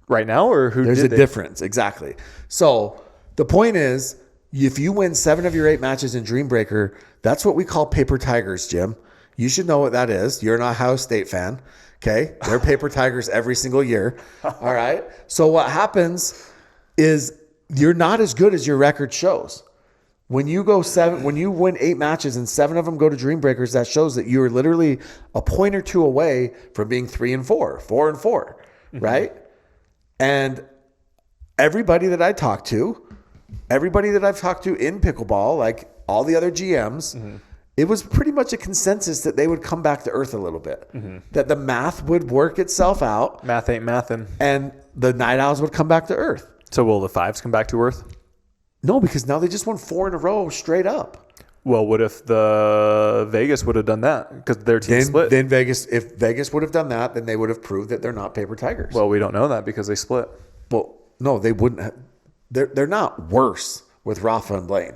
[SPEAKER 1] Right now, or who?
[SPEAKER 2] There's a difference, exactly. So the point is, if you win 7 of your 8 matches in Dream Breaker, that's what we call paper tigers, Jim. You should know what that is. You're an Ohio State fan, okay? They're paper tigers every single year, all right? So what happens is you're not as good as your record shows. When you win 8 matches and 7 of them go to Dream Breakers, that shows that you're literally a point or 2 away from being 3-4, 4-4, right? And everybody that I've talked to in pickleball, like all the other GMs, it was pretty much a consensus that they would come back to earth a little bit, that the math would work itself out.
[SPEAKER 1] Math ain't mathin'.
[SPEAKER 2] And the Night Owls would come back to earth.
[SPEAKER 1] So will the Fives come back to earth?
[SPEAKER 2] No, because now they just won 4 in a row straight up.
[SPEAKER 1] Well, what if the Vegas would have done that? Because their team split.
[SPEAKER 2] Then if Vegas would have done that, then they would have proved that they're not paper tigers.
[SPEAKER 1] Well, we don't know that because they split.
[SPEAKER 2] Well, no, they wouldn't have. They're not worse with Rafa and Blaine.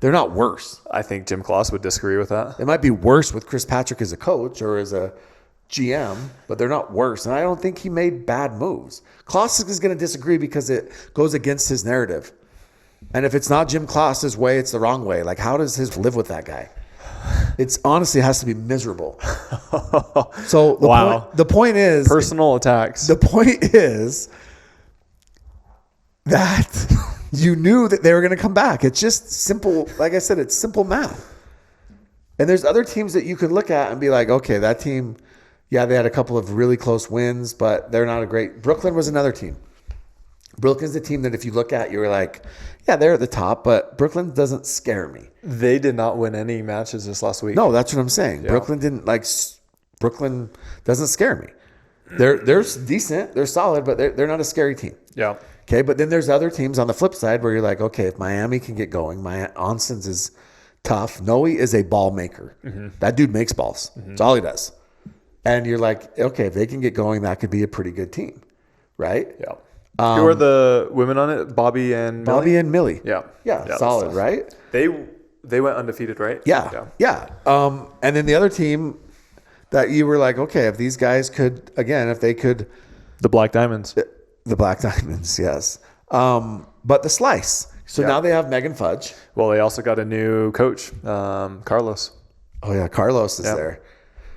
[SPEAKER 2] They're not worse.
[SPEAKER 1] I think Jim Kloss would disagree with that.
[SPEAKER 2] They might be worse with Chris Patrick as a coach or as a GM, but they're not worse. And I don't think he made bad moves. Kloss is going to disagree because it goes against his narrative. And if it's not Jim Kloss's way, it's the wrong way. Like, how does his live with that guy? It's honestly has to be miserable. So the point is
[SPEAKER 1] personal attacks.
[SPEAKER 2] The point is that you knew that they were going to come back. It's just simple. Like I said, it's simple math. And there's other teams that you could look at and be like, okay, that team, yeah, they had a couple of really close wins, but they're not a great. Brooklyn was another team. Brooklyn's the team that if you look at, you're like, yeah, they're at the top, but Brooklyn doesn't scare me.
[SPEAKER 1] They did not win any matches this last week.
[SPEAKER 2] No, that's what I'm saying. Yeah. Brooklyn doesn't scare me. They're decent, they're solid, but they're not a scary team.
[SPEAKER 1] Yeah.
[SPEAKER 2] Okay, but then there's other teams on the flip side where you're like, okay, if Miami can get going, Onson's is tough. Noe is a ball maker. Mm-hmm. That dude makes balls. Mm-hmm. That's all he does. And you're like, okay, if they can get going, that could be a pretty good team, right?
[SPEAKER 1] Yeah. Who are the women on it? Bobby and
[SPEAKER 2] Millie. Yeah, solid, right?
[SPEAKER 1] They went undefeated, right?
[SPEAKER 2] Yeah. And then the other team, that you were like, okay, if these guys could, again, if they could.
[SPEAKER 1] The Black Diamonds.
[SPEAKER 2] The Black Diamonds, yes. But the Slice. So now they have Megan Fudge.
[SPEAKER 1] Well, they also got a new coach, Carlos.
[SPEAKER 2] Oh, yeah. Carlos is there.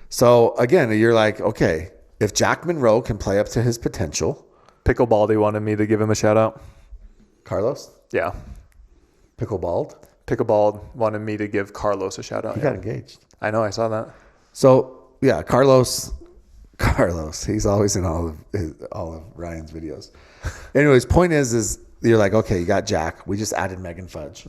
[SPEAKER 2] So, again, you're like, okay, if Jack Monroe can play up to his potential.
[SPEAKER 1] Pickleball, they wanted me to give him a shout out.
[SPEAKER 2] Carlos?
[SPEAKER 1] Yeah. Pickleball wanted me to give Carlos a shout out.
[SPEAKER 2] He got engaged.
[SPEAKER 1] I know. I saw that.
[SPEAKER 2] So, yeah, Carlos, he's always in all of Ryan's videos. Anyways, point is you're like, okay, you got Jack. We just added Megan Fudge,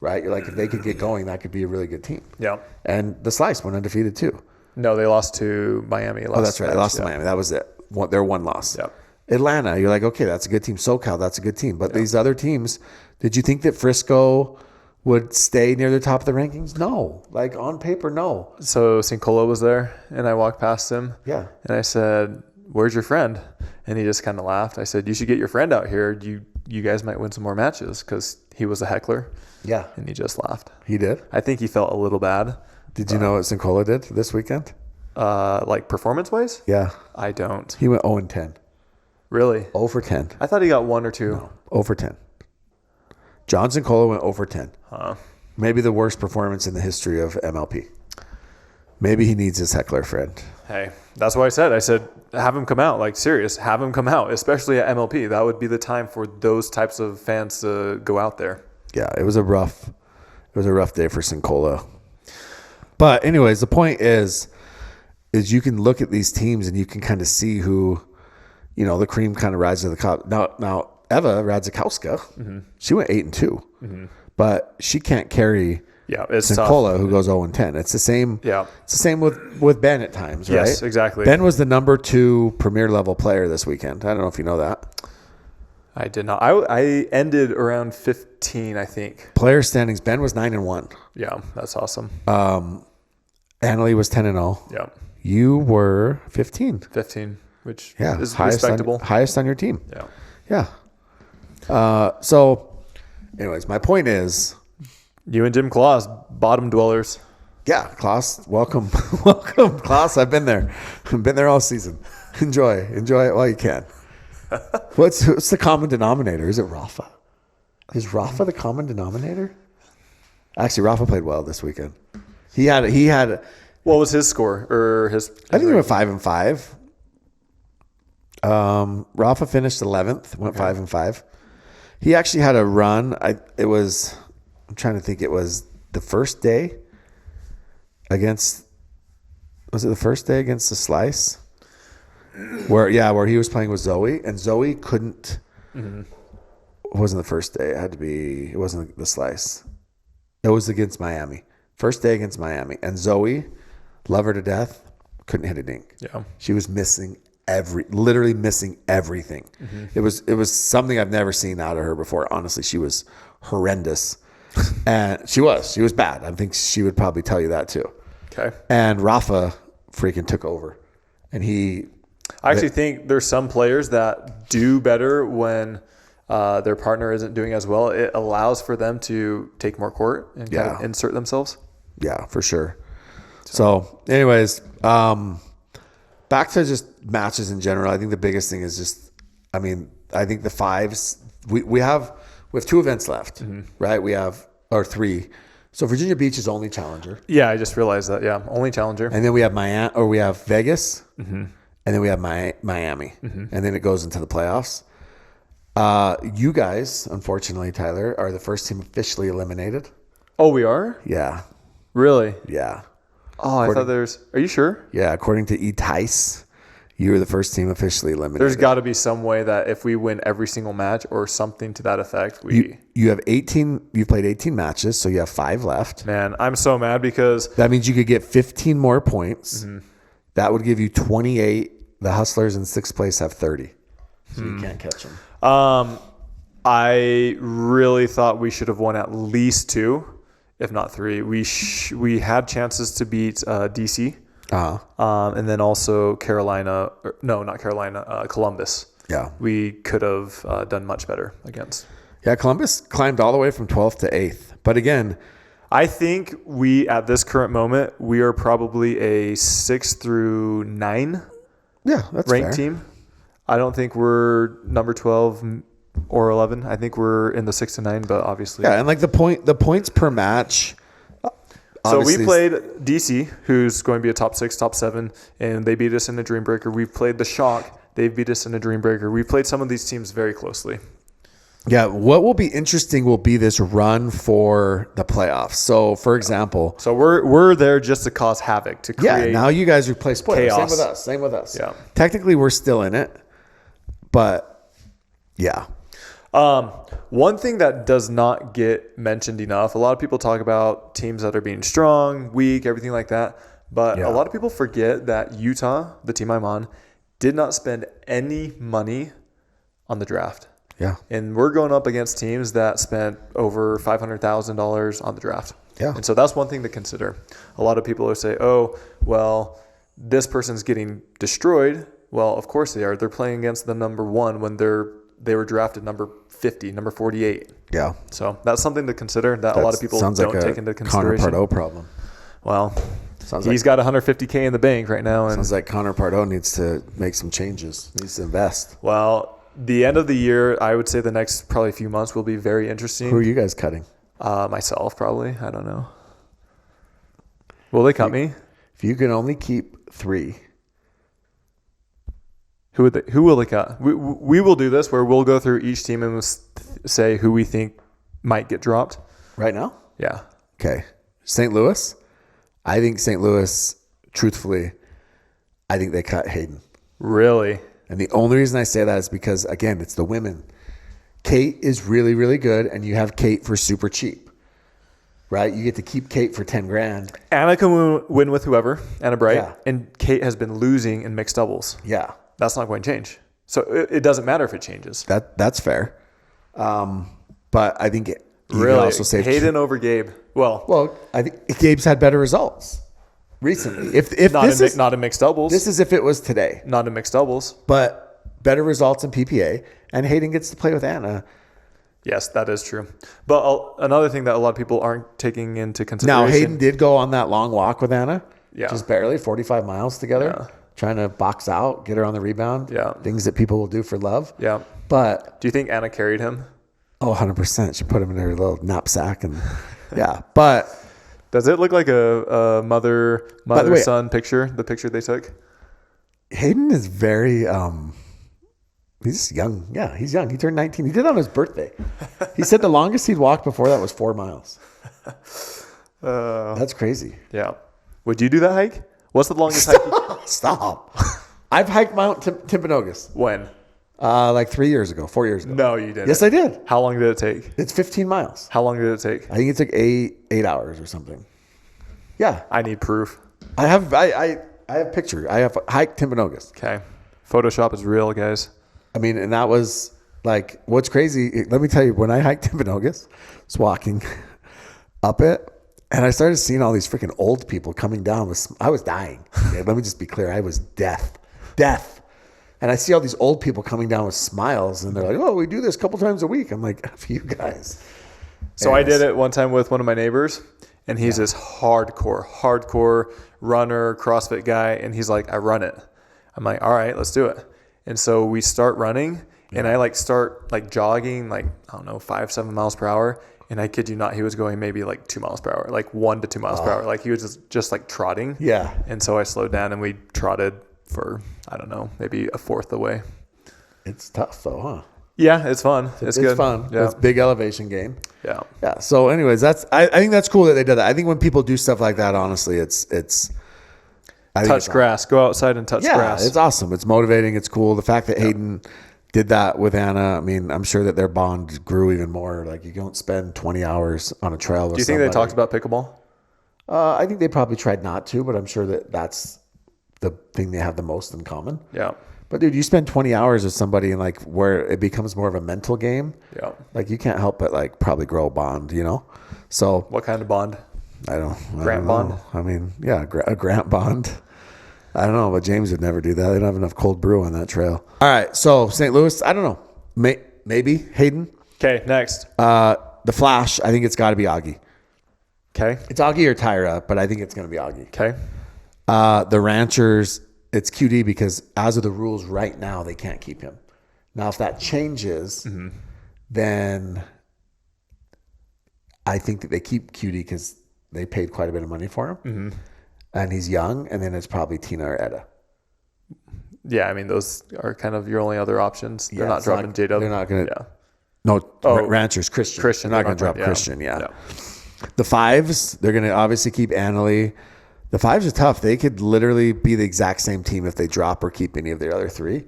[SPEAKER 2] right? You're like, if they could get going, that could be a really good team.
[SPEAKER 1] Yeah.
[SPEAKER 2] And the Slice went undefeated too.
[SPEAKER 1] No, they lost to Miami.
[SPEAKER 2] That's right. They lost to Miami. That was it. Their one loss.
[SPEAKER 1] Yeah.
[SPEAKER 2] Atlanta, you're like, okay, that's a good team. SoCal, that's a good team. But these other teams, did you think that Frisco would stay near the top of the rankings? No. Like on paper, no.
[SPEAKER 1] So Sincola was there, and I walked past him. Yeah. And I said, "Where's your friend?" And he just kind of laughed. I said, "You should get your friend out here. You guys might win some more matches," because he was a heckler. Yeah. And he just laughed.
[SPEAKER 2] He did?
[SPEAKER 1] I think he felt a little bad.
[SPEAKER 2] Did you know what Sincola did this weekend?
[SPEAKER 1] Like performance-wise?
[SPEAKER 2] Yeah.
[SPEAKER 1] I don't.
[SPEAKER 2] He went 0-10.
[SPEAKER 1] Really?
[SPEAKER 2] 0 for 10.
[SPEAKER 1] I thought he got 1 or 2.
[SPEAKER 2] No, 0 for 10. John Sincola went 0 for 10. Huh. Maybe the worst performance in the history of MLP. Maybe he needs his heckler friend.
[SPEAKER 1] Hey, that's what I said. I said, have him come out. Like, serious, have him come out, especially at MLP. That would be the time for those types of fans to go out there.
[SPEAKER 2] Yeah, it was a rough day for Sincola. But anyways, the point is you can look at these teams and you can kind of see who, the cream kind of rises to the top. Now Eva Radzikowska, she went 8-2, but she can't carry Sincola, who goes 0-10. It's the same. Yeah, it's the same with Ben at times, right?
[SPEAKER 1] Yes, exactly.
[SPEAKER 2] Ben was the number 2 premier level player this weekend. I don't know if you know that.
[SPEAKER 1] I did not. I ended around 15, I think.
[SPEAKER 2] Player standings. Ben was 9-1.
[SPEAKER 1] Yeah, that's awesome.
[SPEAKER 2] Annalie was 10-0.
[SPEAKER 1] Yeah.
[SPEAKER 2] You were 15.
[SPEAKER 1] 15, which is
[SPEAKER 2] highest
[SPEAKER 1] respectable.
[SPEAKER 2] Highest on your team.
[SPEAKER 1] Yeah.
[SPEAKER 2] Yeah. So, anyways, my point is,
[SPEAKER 1] you and Jim Claus, bottom dwellers.
[SPEAKER 2] Yeah, Klaus, welcome, Klaus. I've been there. I've been there all season. Enjoy it while you can. What's the common denominator? Is it Rafa? Is Rafa the common denominator? Actually, Rafa played well this weekend. He had.
[SPEAKER 1] What was his score or his?
[SPEAKER 2] I think he went 5-5. Rafa finished 11th. Went 5-5. He actually had a run. I'm trying to think. It was the first day against. Was it the first day against the Slice? Where he was playing with Zoe, and Zoe couldn't. It wasn't the first day. It wasn't the Slice. It was against Miami. First day against Miami, and Zoe, love her to death, couldn't hit a dink. Yeah, she was literally missing everything. It was something I've never seen out of her before. Honestly, she was horrendous, and she was bad. I think she would probably tell you that too. Okay, and Rafa freaking took over, and I actually think there's some players that do better when their partner isn't doing as well. It allows for them to take more court and kind of insert themselves. Yeah, for sure. So anyways, back to just matches in general. I think the biggest thing is I think the fives, we have 2 events left, right? Or 3. So Virginia Beach is only challenger. Yeah, I just realized that. Yeah, only challenger. And then we have Vegas. And then we have Miami, and then it goes into the playoffs. You guys, unfortunately, Tyler, are the first team officially eliminated. Oh, we are? Yeah. Really? Yeah. Oh, I thought are you sure? Yeah, according to E-Tice, you were the first team officially eliminated. There's got to be some way that if we win every single match or something to that effect, you have 18. You've played 18 matches, so you have 5 left. Man, I'm so mad because that means you could get 15 more points. That would give you 28. The Hustlers in 6th place have 30. So you can't catch them. I really thought we should have won at least 2, if not 3. We had chances to beat DC. And then also Columbus. Yeah. We could have done much better against. Yeah, Columbus climbed all the way from 12th to 8th. But again,
[SPEAKER 1] I think at this current moment, we are probably a 6 through 9
[SPEAKER 2] that's
[SPEAKER 1] ranked
[SPEAKER 2] fair.
[SPEAKER 1] team. I don't think we're number 12 or 11. I think we're in the 6 to 9, but obviously.
[SPEAKER 2] Yeah, and like the points per match.
[SPEAKER 1] So we played DC, who's going to be a top 6, top 7, and they beat us in a Dream Breaker. We've played the Shock. They've beat us in a Dream Breaker. We've played some of these teams very closely.
[SPEAKER 2] Yeah, what will be interesting will be this run for the playoffs. So, for example,
[SPEAKER 1] we're there just to cause havoc, to create.
[SPEAKER 2] Yeah, now you guys replace spoilers.
[SPEAKER 1] Chaos.
[SPEAKER 2] Same with us.
[SPEAKER 1] Yeah.
[SPEAKER 2] Technically, we're still in it, but yeah.
[SPEAKER 1] One thing that does not get mentioned enough, a lot of people talk about teams that are being strong, weak, everything like that. But a lot of people forget that Utah, the team I'm on, did not spend any money on the draft.
[SPEAKER 2] Yeah.
[SPEAKER 1] And we're going up against teams that spent over $500,000 on the draft.
[SPEAKER 2] Yeah.
[SPEAKER 1] And so that's one thing to consider. A lot of people will say, oh, well, this person's getting destroyed. Well, of course they are. They're playing against the number 1 when they were drafted number 50, number 48.
[SPEAKER 2] Yeah.
[SPEAKER 1] So that's something to consider that a lot of people don't take into consideration.
[SPEAKER 2] Connor Pardo problem.
[SPEAKER 1] Well, he's got $150K in the bank right now. And
[SPEAKER 2] sounds like Connor Pardo needs to make some changes. Needs to invest.
[SPEAKER 1] Well, the end of the year, I would say the next probably few months will be very interesting.
[SPEAKER 2] Who are you guys cutting?
[SPEAKER 1] Myself, probably. I don't know. Will they cut me?
[SPEAKER 2] If you can only keep 3.
[SPEAKER 1] Who will they cut? We will do this where we'll go through each team and we'll say who we think might get dropped.
[SPEAKER 2] Right now?
[SPEAKER 1] Yeah.
[SPEAKER 2] Okay. St. Louis? I think St. Louis, truthfully, I think they cut Hayden.
[SPEAKER 1] Really?
[SPEAKER 2] And the only reason I say that is because, again, it's the women. Kate is really, really good, and you have Kate for super cheap, right? You get to keep Kate for $10,000.
[SPEAKER 1] Anna can win with whoever, Anna Bright,
[SPEAKER 2] Yeah.
[SPEAKER 1] and Kate has been losing in mixed doubles.
[SPEAKER 2] Yeah.
[SPEAKER 1] That's not going to change. So it doesn't matter if it changes.
[SPEAKER 2] That's fair. But I think you
[SPEAKER 1] really
[SPEAKER 2] can also save
[SPEAKER 1] Hayden over Gabe. Well,
[SPEAKER 2] I think Gabe's had better results recently. If
[SPEAKER 1] not in mixed doubles.
[SPEAKER 2] This is if it was today.
[SPEAKER 1] Not in mixed doubles.
[SPEAKER 2] But better results in PPA, and Hayden gets to play with Anna.
[SPEAKER 1] Yes, that is true. But another thing that a lot of people aren't taking into consideration.
[SPEAKER 2] Now, Hayden did go on that long walk with Anna.
[SPEAKER 1] Yeah.
[SPEAKER 2] Just barely, 45 miles together.
[SPEAKER 1] Yeah.
[SPEAKER 2] Trying to box out, get her on the rebound.
[SPEAKER 1] Yeah.
[SPEAKER 2] Things that people will do for love.
[SPEAKER 1] Yeah.
[SPEAKER 2] But
[SPEAKER 1] do you think Anna carried him?
[SPEAKER 2] Oh, 100%. She put him in her little knapsack and yeah. But
[SPEAKER 1] does it look like a mother-son picture, the picture they took?
[SPEAKER 2] Hayden is very he's young. Yeah, he's young. He turned 19. He did it on his birthday. He said the longest he'd walked before that was 4 miles. That's crazy.
[SPEAKER 1] Yeah. Would you do that hike? What's the longest hike?
[SPEAKER 2] Stop. I've hiked Mount Timpanogos.
[SPEAKER 1] When?
[SPEAKER 2] Like 3 years ago, 4 years ago.
[SPEAKER 1] No, you didn't.
[SPEAKER 2] Yes, I did.
[SPEAKER 1] How long did it take?
[SPEAKER 2] It's 15 miles.
[SPEAKER 1] How long did it take?
[SPEAKER 2] I think it took eight hours or something. Yeah.
[SPEAKER 1] I need proof.
[SPEAKER 2] I have picture. I have hiked Timpanogos.
[SPEAKER 1] Okay. Photoshop is real, guys.
[SPEAKER 2] I mean, and that was like, what's crazy, let me tell you, when I hiked Timpanogos, I was walking up it, and I started seeing all these freaking old people coming down. I was dying. Okay, let me just be clear. I was death. And I see all these old people coming down with smiles, and they're like, oh, we do this a couple times a week. I'm like, F you guys.
[SPEAKER 1] So I did it one time with one of my neighbors, and he's this hardcore runner, CrossFit guy, and he's like, I run it. I'm like, all right, let's do it. And so we start running, and I start jogging, 5-7 miles per hour. And I kid you not, he was going maybe 2 miles per hour, 1 to 2 miles per hour. He was just trotting.
[SPEAKER 2] Yeah.
[SPEAKER 1] And so I slowed down, and we trotted for, I don't know, maybe a fourth the way.
[SPEAKER 2] It's tough though, huh?
[SPEAKER 1] Yeah, it's fun. It's good.
[SPEAKER 2] It's fun.
[SPEAKER 1] Yeah.
[SPEAKER 2] It's a big elevation game.
[SPEAKER 1] Yeah.
[SPEAKER 2] Yeah. So anyways, I think that's cool that they did that. I think when people do stuff like that, honestly, it's
[SPEAKER 1] touch grass. Go outside and touch grass.
[SPEAKER 2] Yeah, it's awesome. It's motivating. It's cool. The fact that Hayden did that with Anna, I mean, I'm sure that their bond grew even more. You don't spend 20 hours on a trail with
[SPEAKER 1] Do you think they talked about pickleball?
[SPEAKER 2] I think they probably tried not to, but I'm sure that that's the thing they have the most in common.
[SPEAKER 1] Yeah.
[SPEAKER 2] But dude, you spend 20 hours with somebody and where it becomes more of a mental game.
[SPEAKER 1] Yeah.
[SPEAKER 2] You can't help but probably grow a bond, So
[SPEAKER 1] what kind of bond?
[SPEAKER 2] I don't
[SPEAKER 1] Grant
[SPEAKER 2] know.
[SPEAKER 1] bond?
[SPEAKER 2] I mean, yeah, a Grant bond. I don't know, but James would never do that. They don't have enough cold brew on that trail. All right, so St. Louis, I don't know. Maybe Hayden.
[SPEAKER 1] Okay, next.
[SPEAKER 2] The Flash, I think it's got to be Augie.
[SPEAKER 1] Okay.
[SPEAKER 2] It's Augie or Tyra, but I think it's going to be Augie.
[SPEAKER 1] Okay.
[SPEAKER 2] The Ranchers, it's QD because as of the rules right now, they can't keep him. Now, if that changes, then I think that they keep QD because they paid quite a bit of money for him. And he's young, and then it's probably Tina or Etta.
[SPEAKER 1] Yeah, I mean, those are kind of your only other options. They're not dropping J-Dub.
[SPEAKER 2] They're not going to.
[SPEAKER 1] Yeah.
[SPEAKER 2] No, Ranchers, Christian. They're not going to drop Christian, The Fives, they're going to obviously keep Annalie. The Fives are tough. They could literally be the exact same team if they drop or keep any of their other three.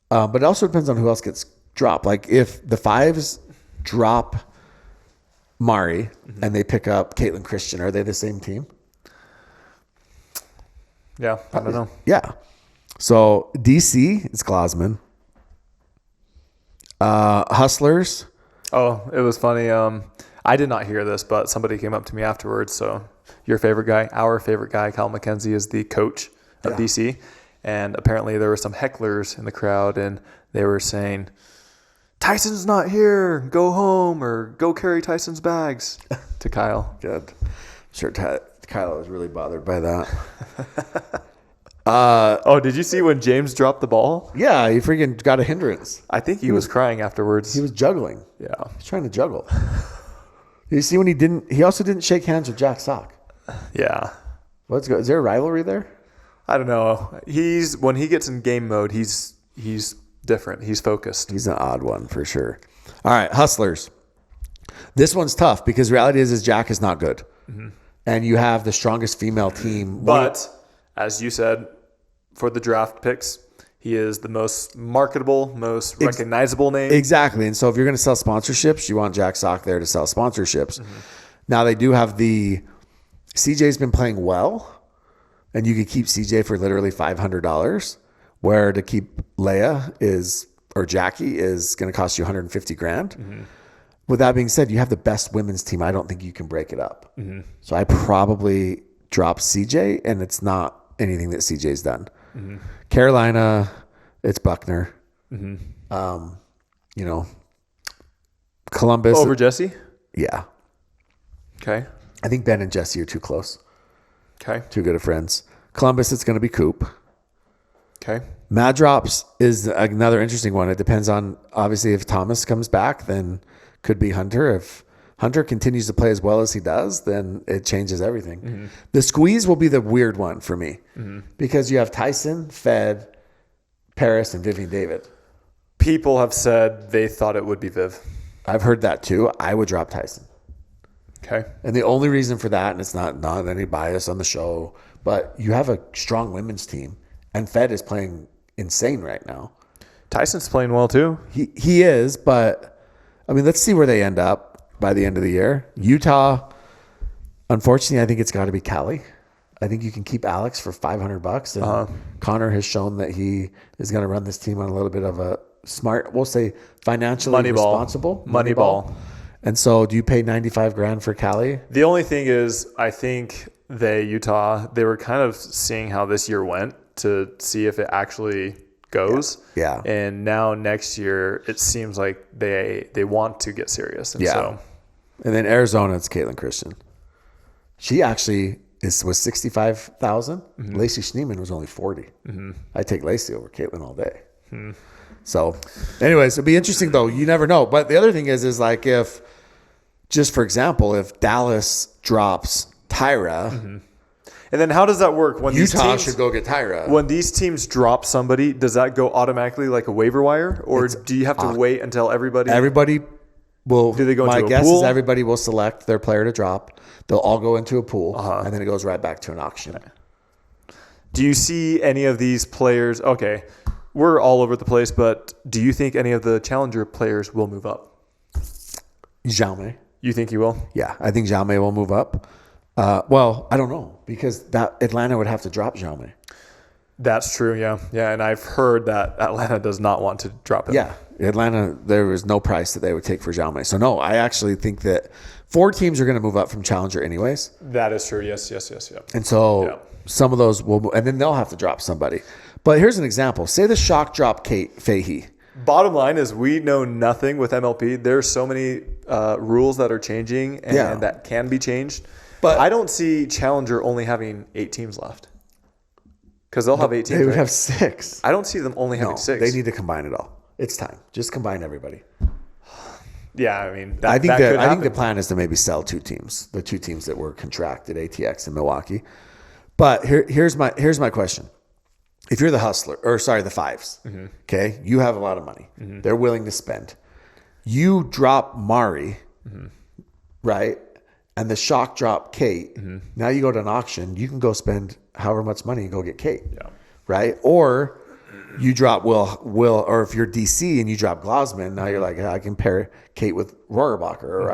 [SPEAKER 2] But it also depends on who else gets dropped. Like if the Fives drop Mari and they pick up Caitlin Christian, are they the same team?
[SPEAKER 1] Yeah, I don't know.
[SPEAKER 2] Yeah. So DC is Glassman. Hustlers.
[SPEAKER 1] Oh, it was funny. I did not hear this, but somebody came up to me afterwards. So your favorite guy, our favorite guy, Kyle McKenzie, is the coach of DC. And apparently there were some hecklers in the crowd, and they were saying, Tyson's not here. Go home or go carry Tyson's bags to Kyle.
[SPEAKER 2] Good. I'm sure Kyle was really bothered by that.
[SPEAKER 1] Did you see when James dropped the ball?
[SPEAKER 2] Yeah, he freaking got a hindrance.
[SPEAKER 1] I think he was crying afterwards.
[SPEAKER 2] He was juggling.
[SPEAKER 1] Yeah.
[SPEAKER 2] He's trying to juggle. You see when he also didn't shake hands with Jack Sock.
[SPEAKER 1] Yeah.
[SPEAKER 2] Let's go. Is there a rivalry there?
[SPEAKER 1] I don't know. When he gets in game mode, he's different. He's focused.
[SPEAKER 2] He's an odd one for sure. All right, Hustlers. This one's tough because reality is Jack is not good. And you have the strongest female team.
[SPEAKER 1] But as you said, for the draft picks, he is the most marketable, most recognizable name.
[SPEAKER 2] Exactly. And so if you're going to sell sponsorships, you want Jack Sock there to sell sponsorships. Now they do have CJ's been playing well, and you could keep CJ for literally $500, where to keep Leia or Jackie is going to cost you $150,000. With that being said, you have the best women's team. I don't think you can break it up. So I probably drop CJ, and it's not anything that CJ's done. Carolina, it's Buckner. Columbus
[SPEAKER 1] over Jesse.
[SPEAKER 2] Yeah.
[SPEAKER 1] Okay.
[SPEAKER 2] I think Ben and Jesse are too close.
[SPEAKER 1] Okay.
[SPEAKER 2] Too good of friends. Columbus, it's going to be Coop.
[SPEAKER 1] Okay.
[SPEAKER 2] Mad Drops is another interesting one. It depends on, obviously, if Thomas comes back, then could be Hunter. If Hunter continues to play as well as he does, then it changes everything. The squeeze will be the weird one for me because you have Tyson, Fed, Paris, and Vivian David.
[SPEAKER 1] People have said they thought it would be Viv.
[SPEAKER 2] I've heard that too. I would drop Tyson.
[SPEAKER 1] Okay.
[SPEAKER 2] And the only reason for that, and it's not any bias on the show, but you have a strong women's team, and Fed is playing insane right now.
[SPEAKER 1] Tyson's playing well too.
[SPEAKER 2] He is, but I mean, let's see where they end up by the end of the year. Utah, unfortunately, I think it's got to be Cali. I think you can keep Alex for $500, and Connor has shown that he is going to run this team on a little bit of a smart, we'll say financially responsible.
[SPEAKER 1] Moneyball.
[SPEAKER 2] And so do you pay $95,000 for Cali?
[SPEAKER 1] The only thing is, I think Utah, they were kind of seeing how this year went to see if it actually goes.
[SPEAKER 2] Yeah.
[SPEAKER 1] And now next year, it seems like they want to get serious. And so.
[SPEAKER 2] And then Arizona, it's Caitlin Christian. She actually was 65,000. Lacey Schneeman was only 40. I take Lacey over Caitlin all day. So, anyways, it'll be interesting though. You never know. But the other thing is like if, just for example, if Dallas drops Tyra,
[SPEAKER 1] and then how does that work when
[SPEAKER 2] Utah should go get Tyra?
[SPEAKER 1] When these teams drop somebody, does that go automatically like a waiver wire, or do you have to wait until everybody?
[SPEAKER 2] Everybody will.
[SPEAKER 1] Do they go into a pool?
[SPEAKER 2] My guess is everybody will select their player to drop. They'll all go into a pool, and then it goes right back to an auction.
[SPEAKER 1] Do you see any of these players? Okay, we're all over the place, but do you think any of the challenger players will move up?
[SPEAKER 2] Jaume.
[SPEAKER 1] You think he will?
[SPEAKER 2] Yeah, I think Jaume will move up. Well, I don't know because that Atlanta would have to drop Jaume.
[SPEAKER 1] That's true. Yeah. And I've heard that Atlanta does not want to drop him.
[SPEAKER 2] Yeah, Atlanta. There was no price that they would take for Jaume. So no, I actually think that 4 teams are going to move up from challenger anyways.
[SPEAKER 1] That is true. Yes.
[SPEAKER 2] And so some of those will, and then they'll have to drop somebody. But here's an example. Say the shock drop Kate Fahey.
[SPEAKER 1] Bottom line is we know nothing with MLP. There's so many rules that are changing and that can be changed. But I don't see Challenger only having 8 teams left. Because they'll have 8 teams.
[SPEAKER 2] They would have 6.
[SPEAKER 1] I don't see them only having 6.
[SPEAKER 2] They need to combine it all. It's time. Just combine everybody.
[SPEAKER 1] Yeah, I mean,
[SPEAKER 2] I think the plan is to maybe sell 2 teams, the 2 teams that were contracted, ATX and Milwaukee. But here's my question. If you're the the Fives, okay, you have a lot of money. They're willing to spend. You drop Mari, right? And the shock drop Kate. Now you go to an auction, you can go spend however much money and go get Kate. Yeah. Right? Or you drop Will, or if you're DC and you drop Glausman, now you're like, I can pair Kate with Rohrabacher, or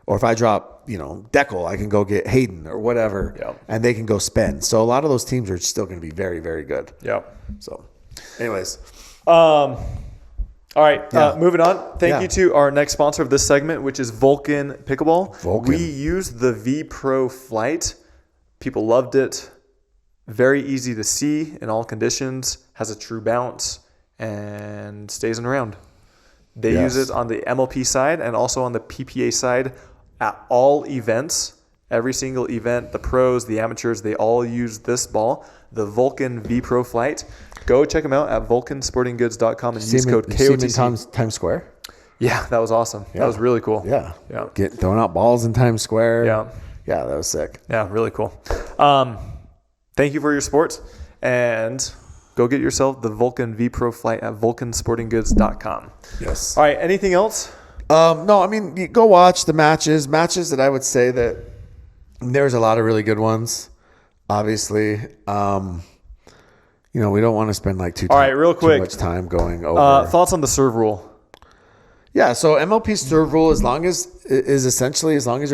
[SPEAKER 2] or if I drop, Deckel, I can go get Hayden or whatever, and they can go spend. So a lot of those teams are still going to be very, very good.
[SPEAKER 1] Yeah.
[SPEAKER 2] So, anyways,
[SPEAKER 1] all right, moving on. Thank you to our next sponsor of this segment, which is Vulcan Pickleball.
[SPEAKER 2] Vulcan.
[SPEAKER 1] We used the V Pro Flight. People loved it. Very easy to see in all conditions. Has a true bounce and stays in round. They use it on the MLP side and also on the PPA side at all events. Every single event, the pros, the amateurs, they all use this ball, the Vulcan V Pro Flight. Go check them out at vulcansportinggoods.com and use code KOTC.
[SPEAKER 2] Times Square?
[SPEAKER 1] Yeah, that was awesome. Yeah. That was really cool.
[SPEAKER 2] Yeah. Throwing out balls in Times Square.
[SPEAKER 1] Yeah.
[SPEAKER 2] Yeah, that was sick.
[SPEAKER 1] Yeah, really cool. Thank you for your support, and go get yourself the Vulcan V Pro Flight at vulcansportinggoods.com.
[SPEAKER 2] Yes.
[SPEAKER 1] All right, anything else?
[SPEAKER 2] No, I mean, you go watch the matches that I would say that there's a lot of really good ones, obviously. We don't want to spend too much time going over.
[SPEAKER 1] Thoughts on the serve rule?
[SPEAKER 2] Yeah, so MLP serve rule as long as you're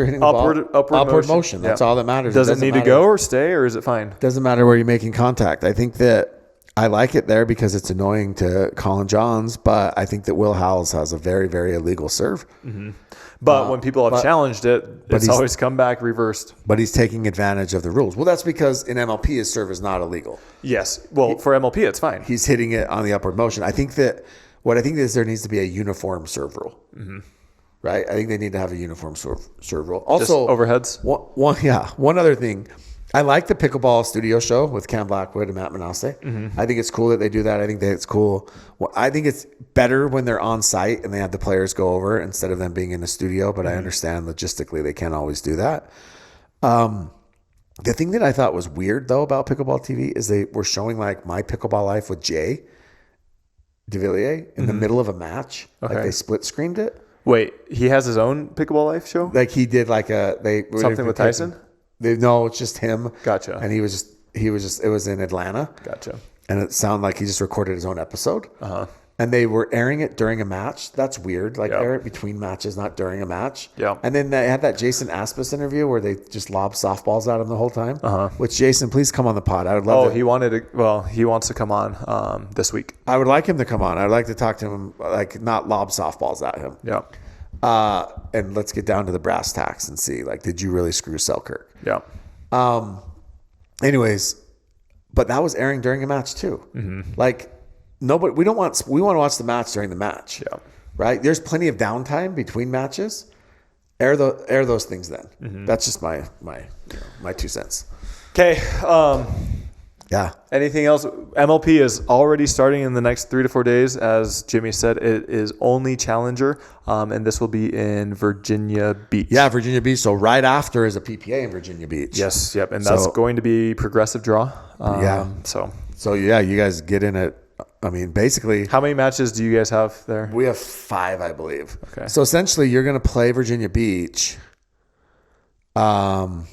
[SPEAKER 2] hitting the upward motion. That's all that matters.
[SPEAKER 1] Does it need to go or stay, or is it fine?
[SPEAKER 2] Doesn't matter where you're making contact. I think that I like it there because it's annoying to Colin Johns, but I think that Will Howells has a very, very illegal serve.
[SPEAKER 1] But when people have challenged it, it's always come back reversed.
[SPEAKER 2] But he's taking advantage of the rules. Well, that's because in MLP, his serve is not illegal.
[SPEAKER 1] Yes. Well, for MLP, it's fine.
[SPEAKER 2] He's hitting it on the upward motion. I think that there needs to be a uniform serve rule. Right? I think they need to have a uniform serve rule. Also,
[SPEAKER 1] just overheads?
[SPEAKER 2] One other thing. I like the Pickleball studio show with Cam Blackwood and Matt Manasseh. I think it's cool that they do that. I think that it's cool. Well, I think it's better when they're on site and they have the players go over instead of them being in the studio, but I understand logistically they can't always do that. The thing that I thought was weird, though, about Pickleball TV is they were showing My Pickleball Life with Jay DeVilliers in the middle of a match. Okay. They split screened it.
[SPEAKER 1] Wait, he has his own Pickleball Life show?
[SPEAKER 2] He did
[SPEAKER 1] something with Tyson?
[SPEAKER 2] No, it's just him.
[SPEAKER 1] Gotcha.
[SPEAKER 2] And it was in Atlanta.
[SPEAKER 1] Gotcha.
[SPEAKER 2] And it sounded like he just recorded his own episode. And they were airing it during a match. That's weird. Air it between matches, not during a match. Yeah. And then they had that Jason Aspis interview where they just lob softballs at him the whole time. Which, Jason, please come on the pod. I would love
[SPEAKER 1] he wants to come on this week.
[SPEAKER 2] I would like him to come on. I'd like to talk to him, not lob softballs at him.
[SPEAKER 1] Yeah.
[SPEAKER 2] And let's get down to the brass tacks and see, did you really screw Selkirk?
[SPEAKER 1] Yeah.
[SPEAKER 2] Anyways, but that was airing during a match too. Nobody. We want to watch the match during the match. Yeah. Right. There's plenty of downtime between matches. Air those things then. That's just my 2 cents.
[SPEAKER 1] Okay.
[SPEAKER 2] Yeah.
[SPEAKER 1] Anything else? MLP is already starting in the next 3 to 4 days. As Jimmy said, it is only Challenger, and this will be in Virginia Beach.
[SPEAKER 2] Yeah, Virginia Beach. So right after is a PPA in Virginia Beach.
[SPEAKER 1] Yes. Yep. And that's going to be progressive draw.
[SPEAKER 2] So yeah, you guys get in it. I mean, basically,
[SPEAKER 1] how many matches do you guys have there?
[SPEAKER 2] We have 5, I believe.
[SPEAKER 1] Okay.
[SPEAKER 2] So essentially, you're going to play Virginia Beach. And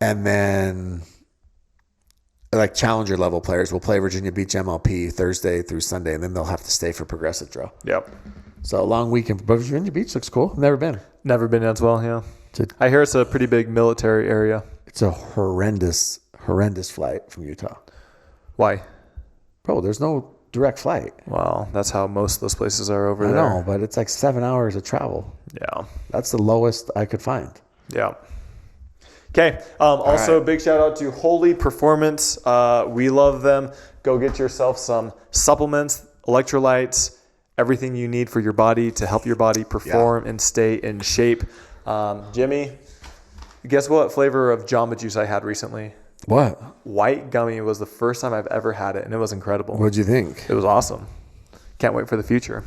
[SPEAKER 2] then challenger level players will play Virginia Beach MLP Thursday through Sunday, and then they'll have to stay for progressive draw.
[SPEAKER 1] Yep.
[SPEAKER 2] So a long weekend. But Virginia Beach looks cool. Never been.
[SPEAKER 1] Never been as well, yeah. I hear it's a pretty big military area.
[SPEAKER 2] It's a horrendous flight from Utah.
[SPEAKER 1] Why?
[SPEAKER 2] Bro, there's no direct flight.
[SPEAKER 1] Well, that's how most of those places are over there.
[SPEAKER 2] I know, but it's 7 hours of travel.
[SPEAKER 1] Yeah.
[SPEAKER 2] That's the lowest I could find.
[SPEAKER 1] Yeah. Okay. Also, big shout out to Holy Performance. We love them. Go get yourself some supplements, electrolytes, everything you need for your body to help your body perform and stay in shape. Jimmy, guess what flavor of Jamba Juice I had recently?
[SPEAKER 2] What?
[SPEAKER 1] White gummy was the first time I've ever had it, and it was incredible.
[SPEAKER 2] What'd you think?
[SPEAKER 1] It was awesome. Can't wait for the future.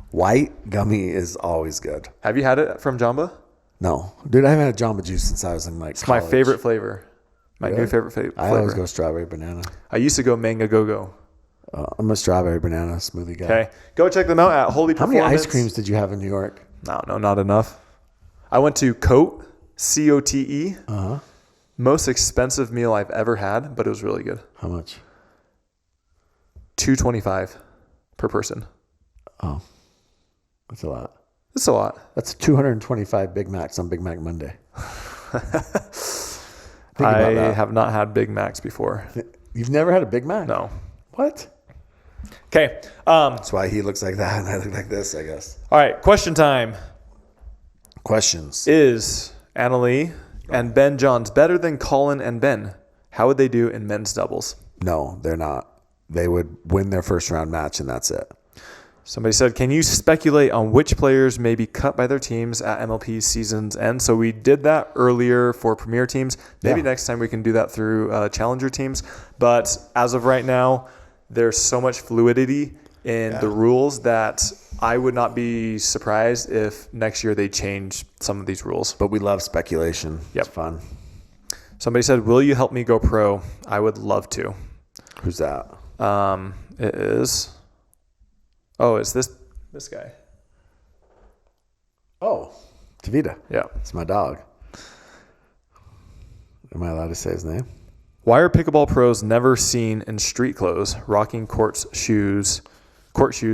[SPEAKER 2] White gummy is always good.
[SPEAKER 1] Have you had it from Jamba?
[SPEAKER 2] No. Dude, I haven't had Jamba Juice since I was in like college.
[SPEAKER 1] My favorite flavor. My new favorite flavor.
[SPEAKER 2] I always go strawberry banana.
[SPEAKER 1] I used to go mango go-go.
[SPEAKER 2] I'm a strawberry banana smoothie guy.
[SPEAKER 1] Okay. Go check them out at Holy Performance.
[SPEAKER 2] How many ice creams did you have in New York?
[SPEAKER 1] No, not enough. I went to Cote, COTE.
[SPEAKER 2] Uh-huh.
[SPEAKER 1] Most expensive meal I've ever had, but it was really good.
[SPEAKER 2] How much?
[SPEAKER 1] $225 per person.
[SPEAKER 2] Oh, that's a lot.
[SPEAKER 1] It's a lot.
[SPEAKER 2] That's 225 Big Macs on Big Mac Monday.
[SPEAKER 1] I have not had Big Macs before.
[SPEAKER 2] You've never had a Big Mac?
[SPEAKER 1] No.
[SPEAKER 2] What?
[SPEAKER 1] Okay.
[SPEAKER 2] That's why he looks like that and I look like this, I guess.
[SPEAKER 1] All right. Question time.
[SPEAKER 2] Questions.
[SPEAKER 1] Is Annalie and Ben Johns better than Colin and Ben? How would they do in men's doubles?
[SPEAKER 2] No, they're not. They would win their first round match and that's it.
[SPEAKER 1] Somebody said, can you speculate on which players may be cut by their teams at MLP season's end? So we did that earlier for premier teams. Maybe next time we can do that through challenger teams. But as of right now, there's so much fluidity in the rules that I would not be surprised if next year they change some of these rules.
[SPEAKER 2] But we love speculation.
[SPEAKER 1] Yep.
[SPEAKER 2] It's fun.
[SPEAKER 1] Somebody said, will you help me go pro? I would love to.
[SPEAKER 2] Who's that?
[SPEAKER 1] It is... Oh, it's this guy.
[SPEAKER 2] Oh, Tavita.
[SPEAKER 1] Yeah.
[SPEAKER 2] It's my dog. Am I allowed to say his name?
[SPEAKER 1] Why are pickleball pros never seen in street clothes, rocking court shoes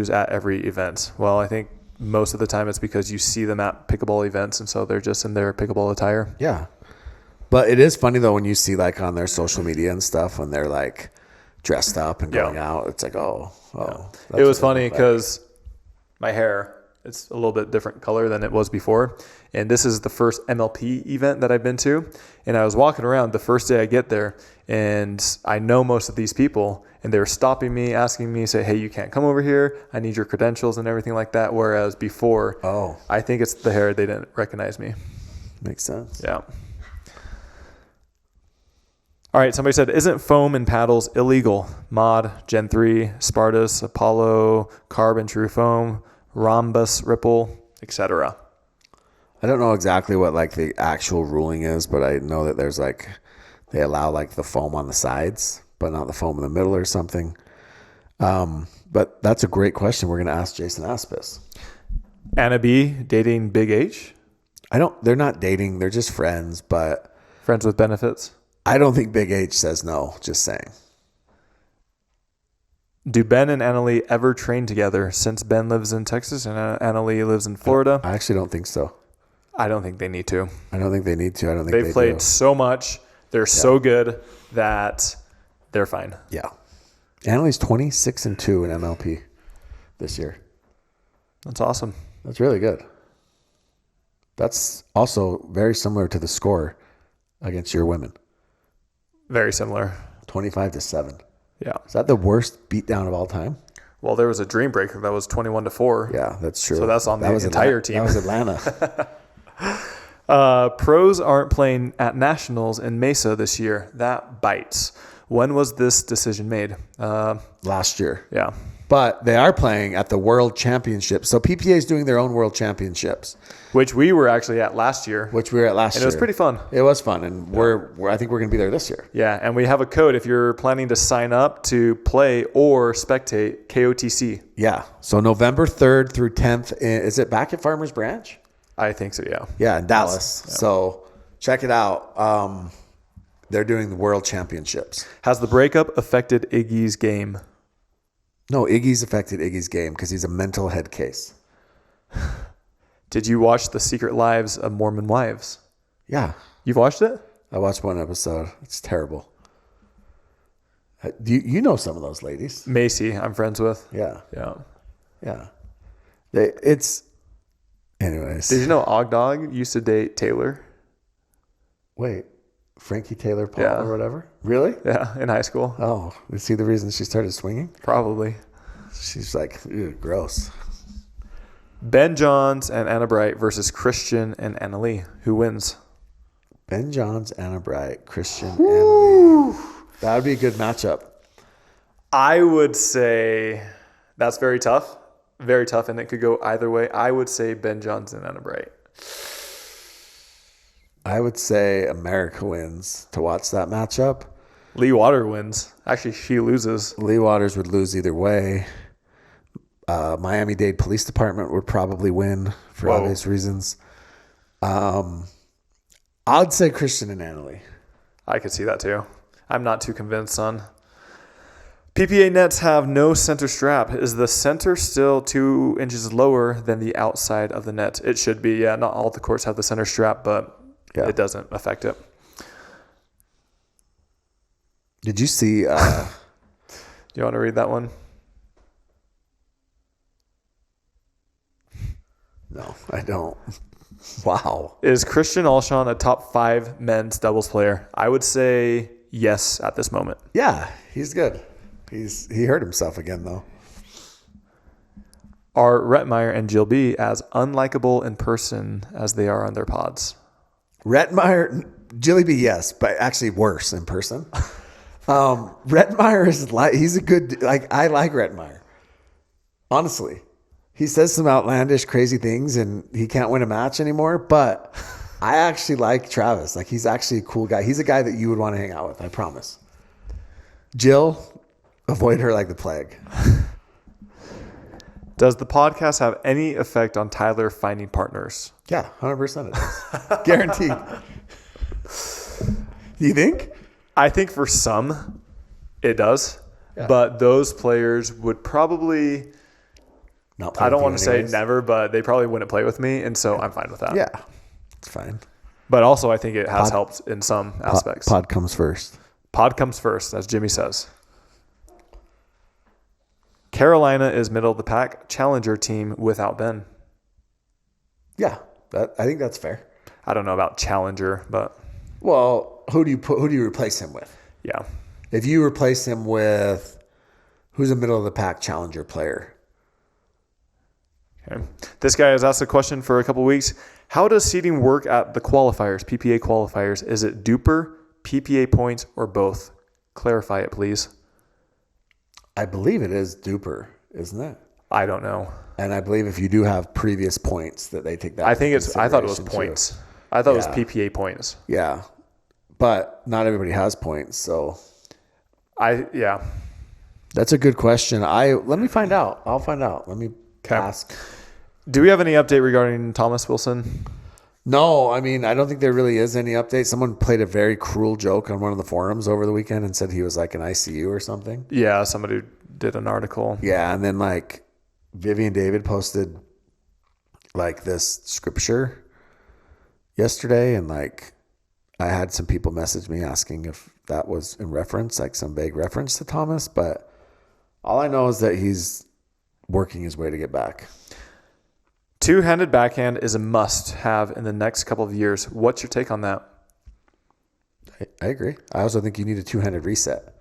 [SPEAKER 1] at every event? Well, I think most of the time it's because you see them at pickleball events, and so they're just in their pickleball attire.
[SPEAKER 2] Yeah. But it is funny, though, when you see, like, on their social media and stuff, when they're, like, dressed up and going out, it's like, oh.
[SPEAKER 1] It was funny because my hair, it's a little bit different color than it was before. And this is the first MLP event that I've been to. And I was walking around the first day I get there, and I know most of these people, and they were stopping me, asking me, say, hey, you can't come over here. I need your credentials and everything like that. Whereas before, I think it's the hair. They didn't recognize me.
[SPEAKER 2] Makes sense.
[SPEAKER 1] Yeah. All right, somebody said, isn't foam and paddles illegal? Mod, Gen 3, Spartus, Apollo, Carbon, True Foam, Rhombus, Ripple, etc.
[SPEAKER 2] I don't know exactly what, like, the actual ruling is, but I know that there's, like, they allow, like, the foam on the sides, but not the foam in the middle or something. But that's a great question. We're going to ask Jason Aspis.
[SPEAKER 1] Anna B, dating Big H?
[SPEAKER 2] They're not dating. They're just friends, but.
[SPEAKER 1] Friends with benefits?
[SPEAKER 2] I don't think Big H says no, just saying.
[SPEAKER 1] Do Ben and Annalie ever train together since Ben lives in Texas and Annalie lives in Florida?
[SPEAKER 2] I actually don't think so.
[SPEAKER 1] I don't think they need to.
[SPEAKER 2] I don't think they need to. I don't think
[SPEAKER 1] They've played so much. They're so good that they're fine.
[SPEAKER 2] Yeah. Annalie's 26-2 in MLP this year.
[SPEAKER 1] That's awesome.
[SPEAKER 2] That's really good. That's also very similar to the score against your women.
[SPEAKER 1] Very similar.
[SPEAKER 2] 25-7.
[SPEAKER 1] Yeah.
[SPEAKER 2] Is that the worst beatdown of all time?
[SPEAKER 1] Well, there was a Dream Breaker that was 21-4.
[SPEAKER 2] Yeah, that's true.
[SPEAKER 1] So that's on the entire team.
[SPEAKER 2] That was Atlanta.
[SPEAKER 1] Pros aren't playing at Nationals in Mesa this year. That bites. When was this decision made?
[SPEAKER 2] Last year.
[SPEAKER 1] Yeah.
[SPEAKER 2] But they are playing at the World Championship. So PPA is doing their own World Championships.
[SPEAKER 1] Which we were actually at last year.
[SPEAKER 2] And it was
[SPEAKER 1] pretty fun.
[SPEAKER 2] It was fun. And I think we're going to be there this year.
[SPEAKER 1] Yeah. And we have a code if you're planning to sign up to play or spectate KOTC.
[SPEAKER 2] Yeah. So November 3rd through 10th. Is it back at Farmers Branch?
[SPEAKER 1] I think so, yeah.
[SPEAKER 2] Yeah, in Dallas. Yeah. So check it out. They're doing the World Championships.
[SPEAKER 1] Has the breakup affected Iggy's game?
[SPEAKER 2] No, Iggy's affected Iggy's game because he's a mental head case.
[SPEAKER 1] Did you watch The Secret Lives of Mormon Wives?
[SPEAKER 2] Yeah.
[SPEAKER 1] You've watched it?
[SPEAKER 2] I watched one episode. It's terrible. You know some of those ladies.
[SPEAKER 1] Macy, I'm friends with.
[SPEAKER 2] Yeah.
[SPEAKER 1] Yeah.
[SPEAKER 2] Yeah. Anyways.
[SPEAKER 1] Did you know Ogdog used to date Taylor?
[SPEAKER 2] Wait. Frankie Taylor Paul or whatever? Really?
[SPEAKER 1] Yeah, in high school.
[SPEAKER 2] Oh, is he the reason she started swinging?
[SPEAKER 1] Probably.
[SPEAKER 2] She's like, ew, gross.
[SPEAKER 1] Ben Johns and Anna Bright versus Christian and Annalie. Who wins?
[SPEAKER 2] Ben Johns, Anna Bright, Christian, Annalie. That would be a good matchup.
[SPEAKER 1] I would say that's very tough. Very tough, and it could go either way. I would say Ben Johns and Anna Bright.
[SPEAKER 2] I would say America wins to watch that matchup.
[SPEAKER 1] Lee Water wins. Actually, she loses.
[SPEAKER 2] Lee Waters would lose either way. Miami-Dade Police Department would probably win for obvious reasons. I'd say Christian and Annalie.
[SPEAKER 1] I could see that too. I'm not too convinced on. PPA nets have no center strap. Is the center still 2 inches lower than the outside of the net? It should be. Yeah, not all the courts have the center strap, but it doesn't affect it.
[SPEAKER 2] Did you see?
[SPEAKER 1] Do you want to read that one?
[SPEAKER 2] No, I don't. Wow.
[SPEAKER 1] Is Christian Alshon a top 5 men's doubles player? I would say yes at this moment.
[SPEAKER 2] Yeah, he's good. He hurt himself again, though.
[SPEAKER 1] Are Rettmeyer and Jill B as unlikable in person as they are on their pods?
[SPEAKER 2] Rettmeyer, Jill B, yes, but actually worse in person. Rettmeyer is he's a good, I like Rettmeyer. Honestly. He says some outlandish, crazy things, and he can't win a match anymore, but I actually like Travis. Like, he's actually a cool guy. He's a guy that you would want to hang out with, I promise. Jill, avoid her like the plague.
[SPEAKER 1] Does the podcast have any effect on Tyler finding partners?
[SPEAKER 2] Yeah, 100% it does. Guaranteed. You think?
[SPEAKER 1] I think for some, it does. Yeah. But those players would probably... I don't want to say never, but they probably wouldn't play with me, and so I'm fine with that.
[SPEAKER 2] Yeah, it's fine.
[SPEAKER 1] But also, I think it has helped in some aspects.
[SPEAKER 2] Pod comes first.
[SPEAKER 1] Pod comes first, as Jimmy says. Carolina is middle of the pack challenger team without Ben.
[SPEAKER 2] Yeah, I think that's fair.
[SPEAKER 1] I don't know about challenger, but
[SPEAKER 2] who do you replace him with?
[SPEAKER 1] Yeah,
[SPEAKER 2] if you replace him with who's a middle of the pack challenger player.
[SPEAKER 1] Okay. This guy has asked a question for a couple of weeks. How does seeding work at the qualifiers, PPA qualifiers? Is it duper, PPA points, or both? Clarify it, please.
[SPEAKER 2] I believe it is duper, isn't it?
[SPEAKER 1] I don't know.
[SPEAKER 2] And I believe if you do have previous points that they take that.
[SPEAKER 1] I thought it was points. Too. I thought it was PPA points.
[SPEAKER 2] Yeah. But not everybody has points, so. That's a good question. Let me find out. I'll find out. Let me ask.
[SPEAKER 1] Do we have any update regarding Thomas Wilson?
[SPEAKER 2] No, I mean, I don't think there really is any update. Someone played a very cruel joke on one of the forums over the weekend and said he was like an ICU or something.
[SPEAKER 1] Yeah, somebody did an article.
[SPEAKER 2] Yeah, and then like Vivian David posted like this scripture yesterday, and like I had some people message me asking if that was in reference, like some vague reference to Thomas, but all I know is that he's working his way to get back.
[SPEAKER 1] Two-handed backhand is a must-have in the next couple of years. What's your take on that?
[SPEAKER 2] I agree. I also think you need a two-handed reset.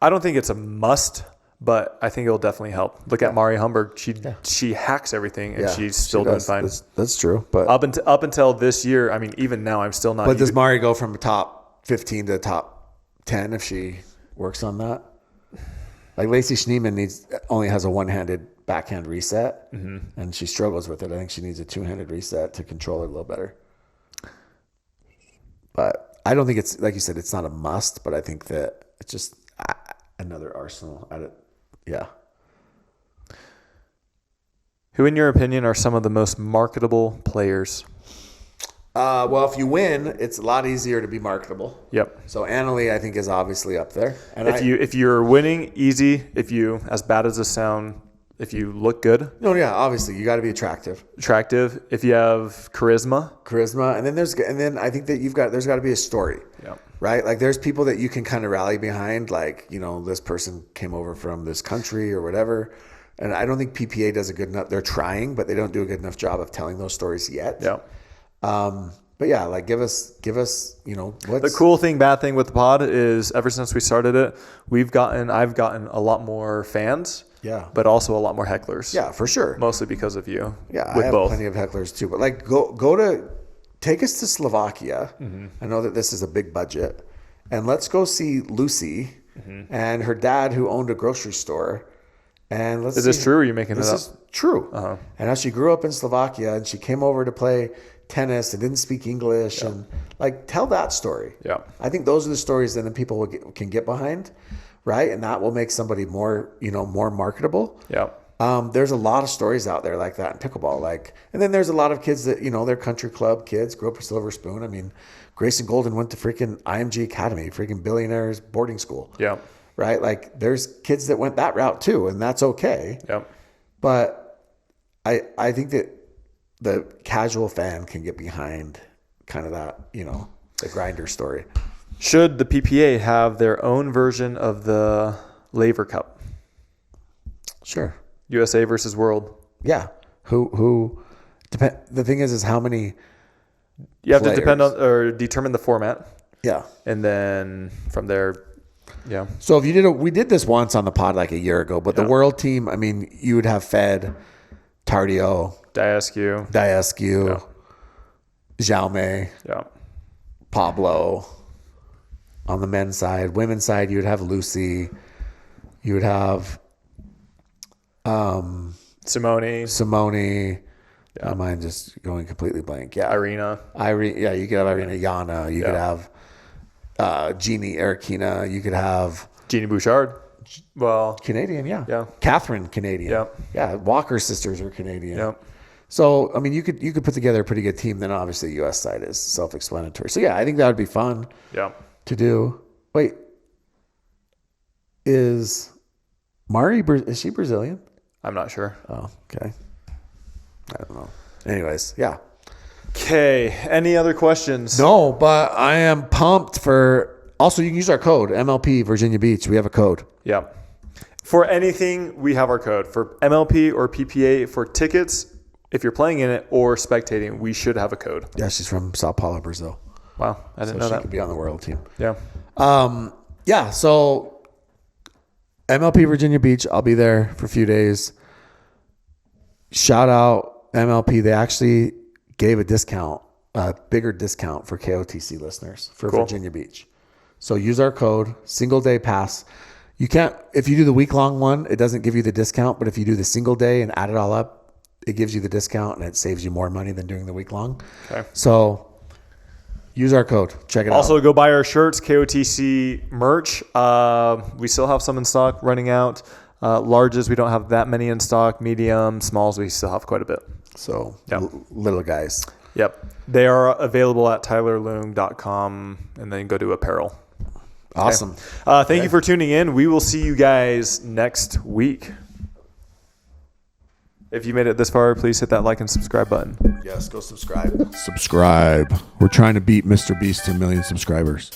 [SPEAKER 1] I don't think it's a must, but I think it'll definitely help. Look at Mari Humberg. She hacks everything, and she's still doing fine.
[SPEAKER 2] That's true. But
[SPEAKER 1] up until this year, I mean, even now, I'm still not.
[SPEAKER 2] But does Mari go from top 15 to top 10 if she works on that? Like Lacey Schneeman only has a one-handed backhand reset, and she struggles with it. I think she needs a two-handed reset to control it a little better. But I don't think it's, like you said, it's not a must, but I think that it's just another arsenal. Yeah.
[SPEAKER 1] Who, in your opinion, are some of the most marketable players?
[SPEAKER 2] Well, if you win, it's a lot easier to be marketable.
[SPEAKER 1] Yep.
[SPEAKER 2] So Annalie, I think, is obviously up there. And
[SPEAKER 1] if you're winning, easy. If you, as bad as this sound, if you look good.
[SPEAKER 2] No, yeah, obviously you got to be attractive.
[SPEAKER 1] If you have charisma,
[SPEAKER 2] and then I think that there's got to be a story.
[SPEAKER 1] Yeah.
[SPEAKER 2] Right. Like there's people that you can kind of rally behind. Like, this person came over from this country or whatever. And I don't think PPA does a good enough. They're trying, but they don't do a good enough job of telling those stories yet.
[SPEAKER 1] Yeah.
[SPEAKER 2] But yeah, like give us, what's
[SPEAKER 1] the cool thing, bad thing with the pod is ever since we started it, I've gotten a lot more fans.
[SPEAKER 2] Yeah.
[SPEAKER 1] But also a lot more hecklers.
[SPEAKER 2] Yeah, for sure.
[SPEAKER 1] Mostly because of you.
[SPEAKER 2] Yeah, I have plenty of hecklers too. But like, take us to Slovakia. Mm-hmm. I know that this is a big budget. And let's go see Lucy and her dad who owned a grocery store. And
[SPEAKER 1] is this true or are you making this up? This is
[SPEAKER 2] true. Uh-huh. And how she grew up in Slovakia and she came over to play tennis and didn't speak English. And like, tell that story.
[SPEAKER 1] Yeah.
[SPEAKER 2] I think those are the stories that then people can get behind. Right. And that will make somebody more, more marketable.
[SPEAKER 1] Yeah.
[SPEAKER 2] There's a lot of stories out there like that in pickleball. And then there's a lot of kids that, they're country club kids, grew up with Silver Spoon. I mean, Grayson Golden went to freaking IMG Academy, freaking billionaires boarding school.
[SPEAKER 1] Yeah.
[SPEAKER 2] Right? Like, there's kids that went that route too, and that's okay.
[SPEAKER 1] Yep.
[SPEAKER 2] But I think that the casual fan can get behind kind of that, the grinder story.
[SPEAKER 1] Should the PPA have their own version of the Laver Cup?
[SPEAKER 2] Sure.
[SPEAKER 1] USA versus World.
[SPEAKER 2] Yeah. Who depend? The thing is how many
[SPEAKER 1] you have players. To depend on or determine the format.
[SPEAKER 2] Yeah.
[SPEAKER 1] And then from there. Yeah.
[SPEAKER 2] So if we did this once on the pod like a year ago, but the world team, I mean, you would have Fed, Tardio,
[SPEAKER 1] Diascu,
[SPEAKER 2] Jaume, Pablo. On the men's side, women's side, you would have Lucy, you would have
[SPEAKER 1] Simone.
[SPEAKER 2] My mind just going completely blank. Yeah,
[SPEAKER 1] Irina.
[SPEAKER 2] Yeah, you could have Irina Yana. You could have Jeannie Erikina. You could have
[SPEAKER 1] Jeannie Bouchard. Well,
[SPEAKER 2] Canadian,
[SPEAKER 1] yeah.
[SPEAKER 2] Catherine, Canadian.
[SPEAKER 1] Yeah.
[SPEAKER 2] Walker sisters are Canadian.
[SPEAKER 1] Yeah.
[SPEAKER 2] So I mean, you could put together a pretty good team. Then obviously, the U.S. side is self-explanatory. So yeah, I think that would be fun.
[SPEAKER 1] Yeah.
[SPEAKER 2] To do. Wait, is Mari? Is she Brazilian?
[SPEAKER 1] I'm not sure.
[SPEAKER 2] Oh, okay. I don't know. Anyways, yeah.
[SPEAKER 1] Okay. Any other questions?
[SPEAKER 2] No, but I am pumped for. Also, you can use our code MLP Virginia Beach. We have a code.
[SPEAKER 1] Yeah. For anything, we have our code. For MLP or PPA, for tickets, if you're playing in it or spectating, we should have a code.
[SPEAKER 2] Yeah, she's from Sao Paulo, Brazil.
[SPEAKER 1] Wow, I didn't know that.
[SPEAKER 2] She could be on the world team.
[SPEAKER 1] Yeah.
[SPEAKER 2] So MLP Virginia Beach, I'll be there for a few days. Shout out MLP. They actually gave a discount, a bigger discount for KOTC listeners for Virginia Beach. So use our code, single day pass. You can't, if you do the week long one, it doesn't give you the discount, but if you do the single day and add it all up, it gives you the discount and it saves you more money than doing the week long.
[SPEAKER 1] Okay.
[SPEAKER 2] So use our code. Check it out.
[SPEAKER 1] Also, go buy our shirts, KOTC merch. We still have some in stock running out. Larges, we don't have that many in stock. Medium, smalls, we still have quite a bit.
[SPEAKER 2] So, little guys.
[SPEAKER 1] Yep. They are available at tylerloong.com and then go to apparel.
[SPEAKER 2] Awesome.
[SPEAKER 1] Okay. Thank you for tuning in. We will see you guys next week. If you made it this far, please hit that like and subscribe button.
[SPEAKER 2] Yes, go subscribe. We're trying to beat Mr. Beast to 1 million subscribers.